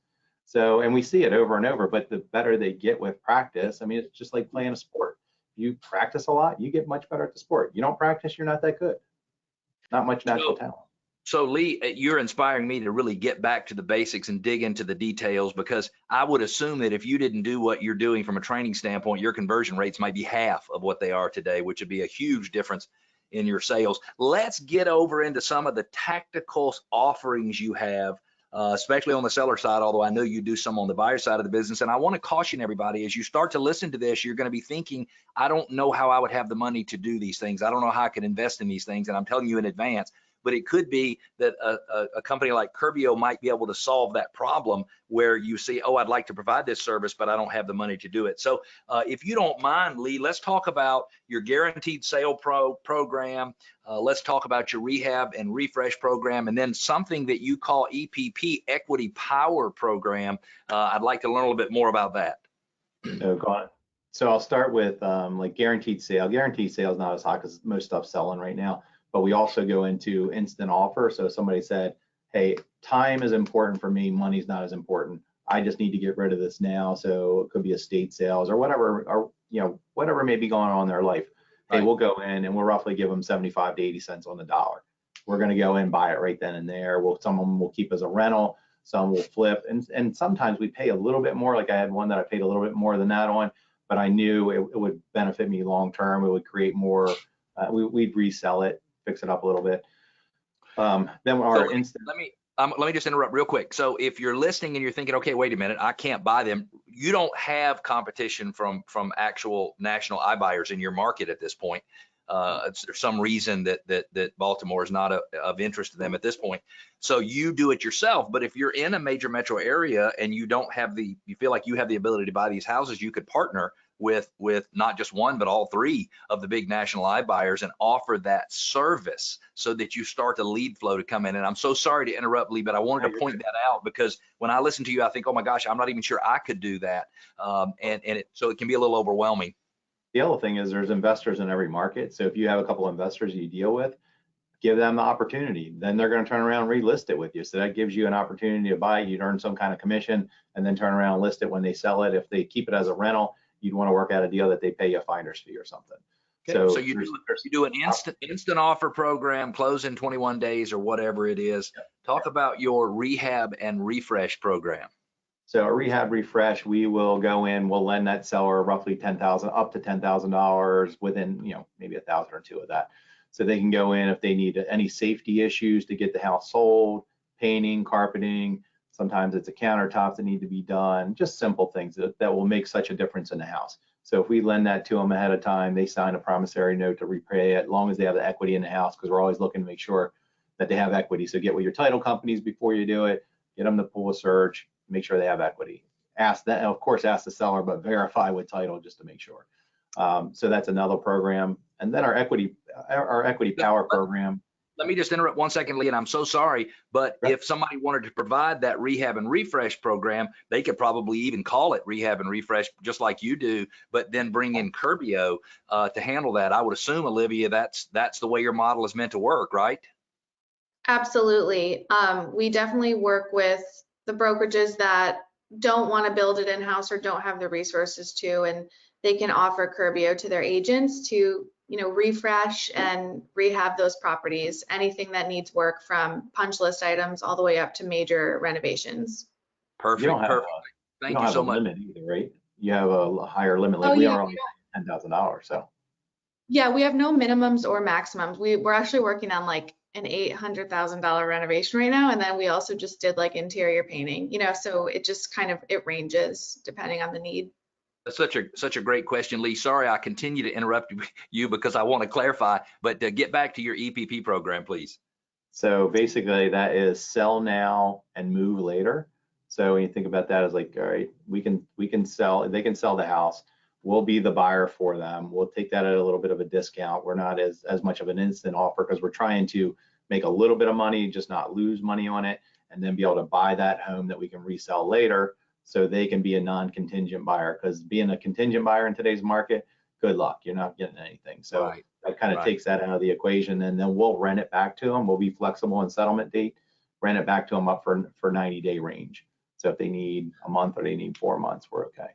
So, and we see it over and over, but the better they get with practice, I mean, it's just like playing a sport. You practice a lot, you get much better at the sport. You don't practice, you're not that good. Not much natural talent. So Lee, you're inspiring me to really get back to the basics and dig into the details, because I would assume that if you didn't do what you're doing from a training standpoint, your conversion rates might be half of what they are today, which would be a huge difference in your sales. Let's get over into some of the tactical offerings you have, especially on the seller side, although I know you do some on the buyer side of the business. And I want to caution everybody, as you start to listen to this, you're going to be thinking, I don't know how I would have the money to do these things. I don't know how I could invest in these things. And I'm telling you in advance, but it could be that a company like Curbio might be able to solve that problem where you see, oh, I'd like to provide this service, but I don't have the money to do it. So if you don't mind, Lee, let's talk about your guaranteed sale program. Let's talk about your rehab and refresh program, and then something that you call EPP, Equity Power Program. I'd like to learn a little bit more about that. So I'll start with like guaranteed sale. Guaranteed sale is not as hot because most stuff's selling right now. But we also go into instant offer. So somebody said, hey, time is important for me, money's not as important. I just need to get rid of this now. So it could be estate sales or whatever, or whatever may be going on in their life. Hey, we'll go in and we'll roughly give them 75 to 80 cents on the dollar. We're going to go in, buy it right then and there. Some of them will keep as a rental, some will flip, and sometimes we pay a little bit more. Like I had one that I paid a little bit more than that on, but I knew it would benefit me long term. It would create more. We'd resell it, fix it up a little bit. Then our instant. Let me just interrupt real quick. So if you're listening and you're thinking, okay, wait a minute, I can't buy them. You don't have competition from actual national iBuyers in your market at this point. There's some reason that Baltimore is not of interest to them at this point. So you do it yourself. But if you're in a major metro area and you feel like you have the ability to buy these houses, you could partner with not just one, but all 3 of the big national iBuyers and offer that service so that you start a lead flow to come in. And I'm so sorry to interrupt, Lee, but I wanted to point that out because when I listen to you, I think, oh my gosh, I'm not even sure I could do that. So it can be a little overwhelming. The other thing is there's investors in every market. So if you have a couple of investors you deal with, give them the opportunity. Then they're going to turn around and relist it with you. So that gives you an opportunity to buy. You'd earn some kind of commission and then turn around and list it when they sell it. If they keep it as a rental, you'd want to work out a deal that they pay you a finder's fee or something. Okay. So you do an instant offer program, close in 21 days or whatever it is. Talk about your rehab and refresh program. So a rehab refresh, we will go in, we'll lend that seller roughly $10,000 up to $10,000 within, maybe 1,000 or 2 of that. So they can go in if they need any safety issues to get the house sold, painting, carpeting. Sometimes it's a countertop that need to be done, just simple things that will make such a difference in the house. So if we lend that to them ahead of time, they sign a promissory note to repay it, as long as they have the equity in the house, because we're always looking to make sure that they have equity. So get with your title companies before you do it, get them to pull a search, make sure they have equity. Ask that, of course, ask the seller, but verify with title just to make sure. So that's another program. And then our equity power program. Let me just interrupt 1 second, Lee, and I'm so sorry, but if somebody wanted to provide that rehab and refresh program, they could probably even call it rehab and refresh just like you do, but then bring in Curbio to handle that. I would assume, Olivia, that's the way your model is meant to work, right? Absolutely. We definitely work with the brokerages that don't want to build it in-house or don't have the resources to, and they can offer Curbio to their agents to refresh and rehab those properties, anything that needs work from punch list items all the way up to major renovations. Perfect. Thank you so much. Limit either, right? You have a higher limit. Like we are only $10,000. So. Yeah, we have no minimums or maximums. We're actually working on like an $800,000 renovation right now, and then we also just did like interior painting. So it just it ranges depending on the need. That's such a great question, Lee. Sorry, I continue to interrupt you because I want to clarify, but get back to your EPP program, please. So basically that is sell now and move later. So when you think about that, it's like, all right, they can sell the house. We'll be the buyer for them. We'll take that at a little bit of a discount. We're not as much of an instant offer because we're trying to make a little bit of money, just not lose money on it, and then be able to buy that home that we can resell later, so they can be a non-contingent buyer. Because being a contingent buyer in today's market, good luck, you're not getting anything. So Right. that kind of Right. takes that out of the equation, and then we'll rent it back to them. We'll be flexible in settlement date, rent it back to them up for 90-day range. So if they need a month or they need 4 months, we're okay.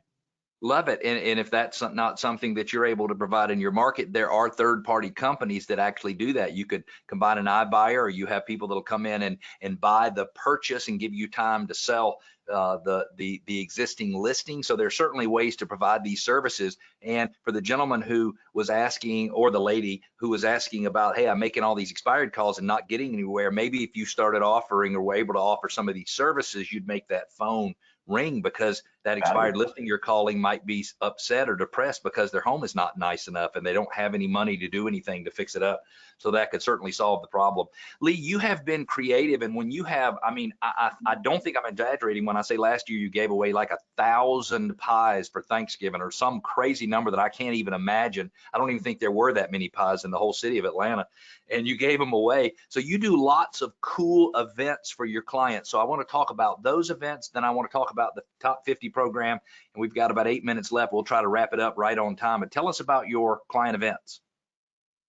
Love it. And if that's not something that you're able to provide in your market, there are third-party companies that actually do that. You could combine an iBuyer, or you have people that'll come in and buy the purchase and give you time to sell the existing listing. So there's certainly ways to provide these services. And for the gentleman who was asking, or the lady who was asking about, hey, I'm making all these expired calls and not getting anywhere, maybe if you started offering or were able to offer some of these services, you'd make that phone ring, because that expired listing you're calling might be upset or depressed because their home is not nice enough and they don't have any money to do anything to fix it up. So that could certainly solve the problem. Lee, you have been creative, and when you have, I mean, I don't think I'm exaggerating when I say last year you gave away like 1,000 pies for Thanksgiving, or some crazy number that I can't even imagine. I don't even think there were that many pies in the whole city of Atlanta, and you gave them away. So you do lots of cool events for your clients. So I want to talk about those events. Then I want to talk about the Top 50 program, and we've got about 8 minutes left. We'll try to wrap it up right on time. And tell us about your client events.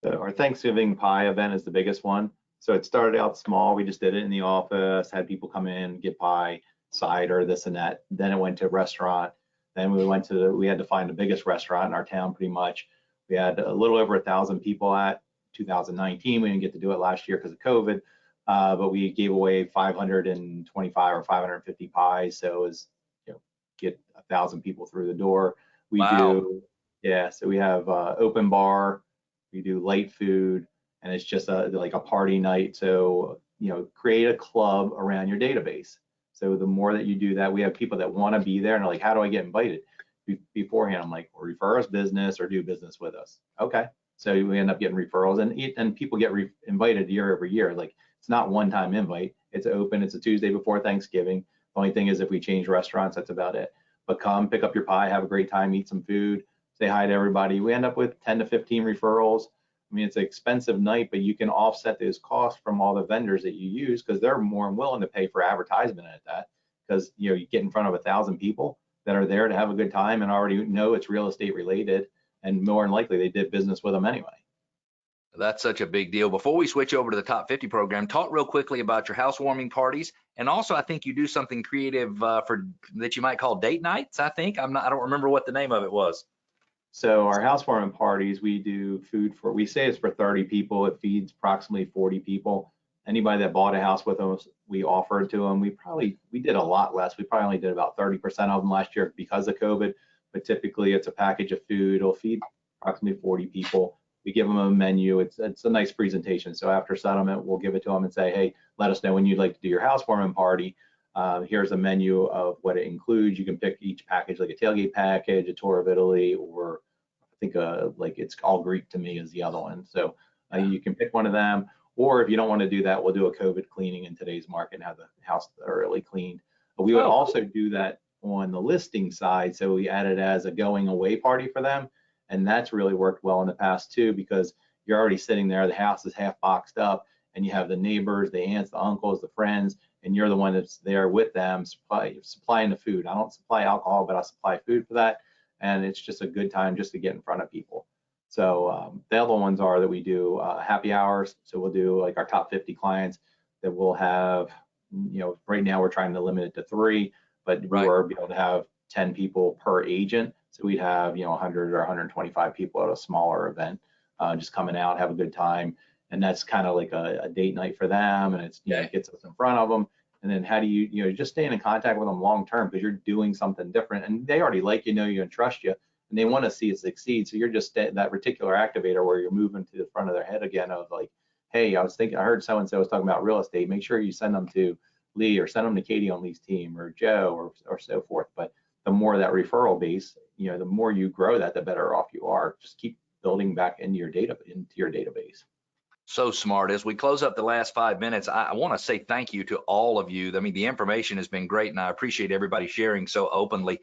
So our Thanksgiving pie event is the biggest one. So it started out small. We just did it in the office, had people come in, get pie, cider, this and that. Then it went to a restaurant. Then we had to find the biggest restaurant in our town pretty much. We had a little over 1,000 people at 2019. We didn't get to do it last year because of COVID, but we gave away 525 or 550 pies. So it was, get 1,000 people through the door. We do, yeah. So we have open bar. We do light food, and it's just like a party night. So, create a club around your database. So the more that you do that, we have people that want to be there and are like, how do I get invited? Beforehand, I'm like, well, refer us business or do business with us. Okay. So we end up getting referrals, and people get invited year over year. Like, it's not one-time invite. It's open. It's a Tuesday before Thanksgiving. The only thing is, if we change restaurants, that's about it. But come, pick up your pie, have a great time, eat some food, say hi to everybody. We end up with 10 to 15 referrals. I mean, it's an expensive night, but you can offset those costs from all the vendors that you use, because they're more than willing to pay for advertisement at that, because you get in front of 1,000 people that are there to have a good time and already know it's real estate related, and more than likely they did business with them anyway. That's such a big deal. Before we switch over to the Top 50 program, talk real quickly about your housewarming parties. And also, I think you do something creative that you might call date nights. I don't remember what the name of it was. So our housewarming parties, we do food we say it's for 30 people. It feeds approximately 40 people. Anybody that bought a house with us, we offer it to them. We did a lot less. We probably only did about 30% of them last year because of COVID, but typically it's a package of food. It'll feed approximately 40 people. We give them a menu. It's a nice presentation. So after settlement, we'll give it to them and say, hey, let us know when you'd like to do your housewarming party. Here's a menu of what it includes. You can pick each package, like a tailgate package, a tour of Italy, or I think like it's all Greek to me is the other one. So you can pick one of them, or if you don't want to do that, we'll do a COVID cleaning in today's market and have the house thoroughly cleaned. But we would also do that on the listing side. So we add it as a going away party for them. And that's really worked well in the past too, because you're already sitting there, the house is half boxed up, and you have the neighbors, the aunts, the uncles, the friends, and you're the one that's there with them supplying the food. I don't supply alcohol, but I supply food for that. And it's just a good time just to get in front of people. So the other ones are that we do happy hours. So we'll do like our top 50 clients that we'll have, right now we're trying to limit it to 3, but we were able to have 10 people per agent. So we'd have, 100 or 125 people at a smaller event, just coming out, have a good time. And that's kind of like a date night for them. And it's, it gets us in front of them. And then how do you, just staying in contact with them long term, because you're doing something different and they already like you, know you, and trust you, and they want to see it succeed. So you're just that reticular activator where you're moving to the front of their head again of like, hey, I heard so-and-so was talking about real estate. Make sure you send them to Lee, or send them to Katie on Lee's team, or Joe, or so forth. But the more that referral base, the more you grow that, the better off you are. Just keep building back into your database. So smart. As we close up the last 5 minutes, I want to say thank you to all of you. I mean, the information has been great, and I appreciate everybody sharing so openly.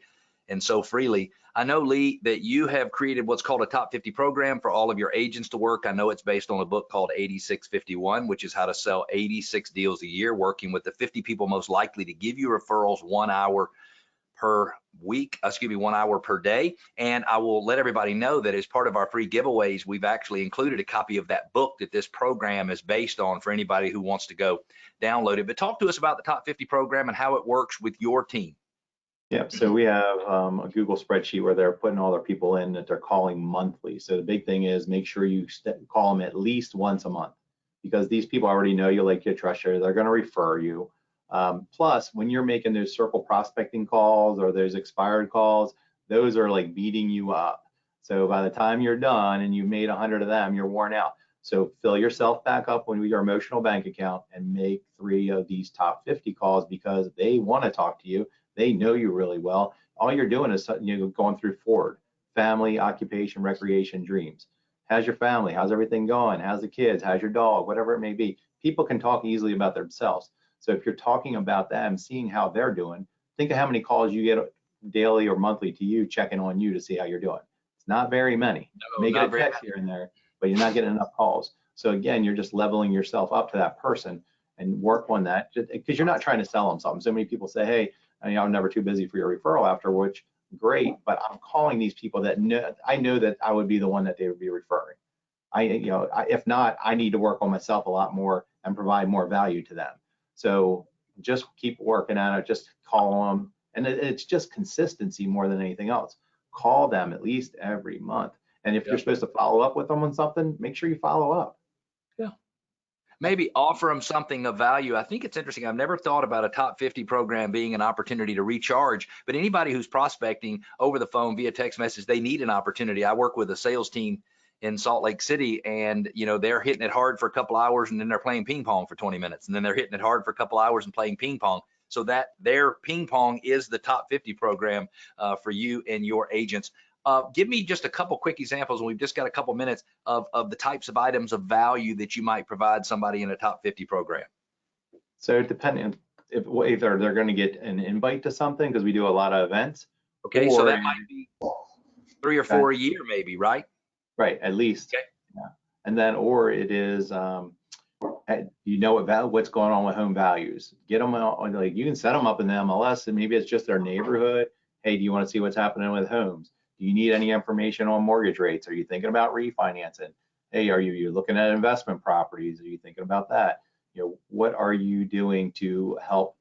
and so freely. I know, Lee, that you have created what's called a top 50 program for all of your agents to work. I know it's based on a book called 8651, which is how to sell 86 deals a year, working with the 50 people most likely to give you referrals 1 hour per week, 1 hour per day. And I will let everybody know that as part of our free giveaways, we've actually included a copy of that book that this program is based on for anybody who wants to go download it. But talk to us about the top 50 program and how it works with your team. Yeah, so we have a Google spreadsheet where they're putting all their people in that they're calling monthly. So the big thing is make sure you call them at least once a month, because these people already know you, like you, trust you. They're going to refer you. Plus, when you're making those circle prospecting calls or those expired calls, those are like beating you up. So by the time you're done and you've made 100 of them, you're worn out. So fill yourself back up with your emotional bank account and make 3 of these top 50 calls, because they want to talk to you. They know you really well. All you're doing is going through forward: family, occupation, recreation, dreams. How's your family? How's everything going? How's the kids? How's your dog? Whatever it may be. People can talk easily about themselves. So if you're talking about them, seeing how they're doing, think of how many calls you get daily or monthly to you, checking on you to see how you're doing. It's not very many. Make it a text here and there, but you're not getting enough calls. So again, you're just leveling yourself up to that person and work on that, because you're not trying to sell them something. So many people say, hey, I'm never too busy for your referral after, which great, but I'm calling these people that I know that I would be the one that they would be referring. If not, I need to work on myself a lot more and provide more value to them. So just keep working at it, just call them. And it's just consistency more than anything else. Call them at least every month. And if you're supposed to follow up with them on something, make sure you follow up. Yeah. Maybe offer them something of value. I think it's interesting. I've never thought about a top 50 program being an opportunity to recharge, but anybody who's prospecting over the phone via text message, they need an opportunity. I work with a sales team in Salt Lake City, and they're hitting it hard for a couple hours, and then they're playing ping pong for 20 minutes, and then they're hitting it hard for a couple hours and playing ping pong. So that their ping pong is the top 50 program for you and your agents. Give me just a couple quick examples, and we've just got a couple minutes of the types of items of value that you might provide somebody in a top 50 program. So depending if either they're going to get an invite to something, because we do a lot of events. Okay, so that might be 3 or 4 a year, maybe, right? Right, at least. Okay. Yeah. And then, or it is, what's going on with home values. Get them on, like, you can set them up in the MLS, and maybe it's just their neighborhood. Hey, do you want to see what's happening with homes? Do you need any information on mortgage rates? Are you thinking about refinancing? Hey, are you looking at investment properties? Are you thinking about that? What are you doing to help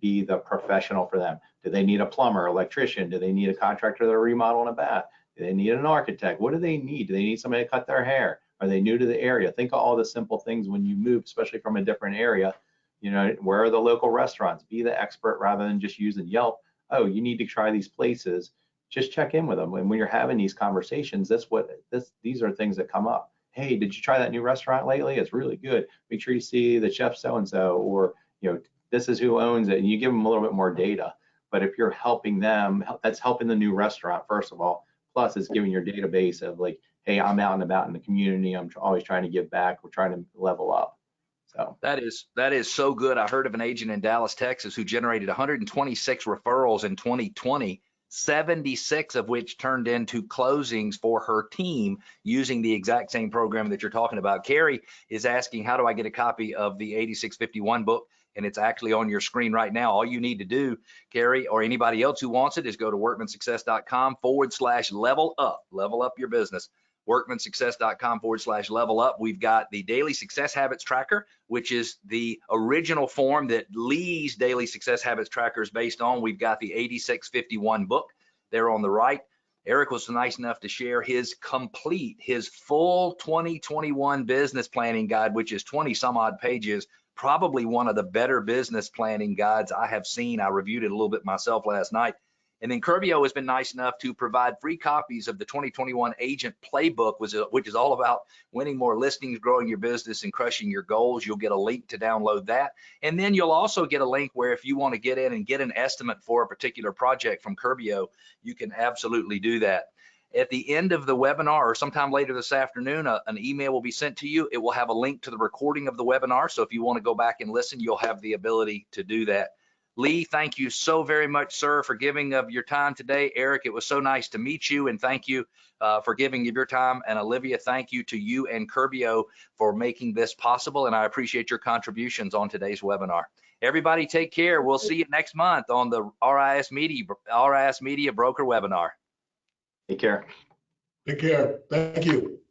be the professional for them? Do they need a plumber, electrician? Do they need a contractor that are remodeling a bath? Do they need an architect? What do they need? Do they need somebody to cut their hair? Are they new to the area? Think of all the simple things when you move, especially from a different area. Where are the local restaurants? Be the expert rather than just using Yelp. Oh, you need to try these places. Just check in with them. And when you're having these conversations, these are things that come up. Hey, did you try that new restaurant lately? It's really good. Make sure you see the chef so-and-so, or this is who owns it. And you give them a little bit more data. But if you're helping them, that's helping the new restaurant, first of all. Plus, it's giving your database of like, hey, I'm out and about in the community. I'm always trying to give back. We're trying to level up. So that is so good. I heard of an agent in Dallas, Texas, who generated 126 referrals in 2020, 76 of which turned into closings for her team using the exact same program that you're talking about. Carrie is asking, how do I get a copy of the 8651 book? And it's actually on your screen right now. All you need to do, Carrie, or anybody else who wants it, is go to workmansuccess.com/level up. Level up your business. Workmansuccess.com/level up. We've got the Daily Success Habits Tracker, which is the original form that Lee's Daily Success Habits Tracker is based on. We've got the 8651 book there on the right. Eric was nice enough to share his full 2021 business planning guide, which is 20 some odd pages. Probably one of the better business planning guides I have seen. I reviewed it a little bit myself last night. And then Curbio has been nice enough to provide free copies of the 2021 Agent Playbook, which is all about winning more listings, growing your business, and crushing your goals. You'll get a link to download that. And then you'll also get a link where if you want to get in and get an estimate for a particular project from Curbio, you can absolutely do that. At the end of the webinar, or sometime later this afternoon, an email will be sent to you. It will have a link to the recording of the webinar. So if you want to go back and listen, you'll have the ability to do that. Lee, thank you so very much, sir, for giving of your time today. Eric, it was so nice to meet you, and thank you for giving of your time. And Olivia, thank you to you and Curbio for making this possible, and I appreciate your contributions on today's webinar. Everybody take care. We'll see you next month on the RIS Media Broker webinar. Take care. Take care. Thank you.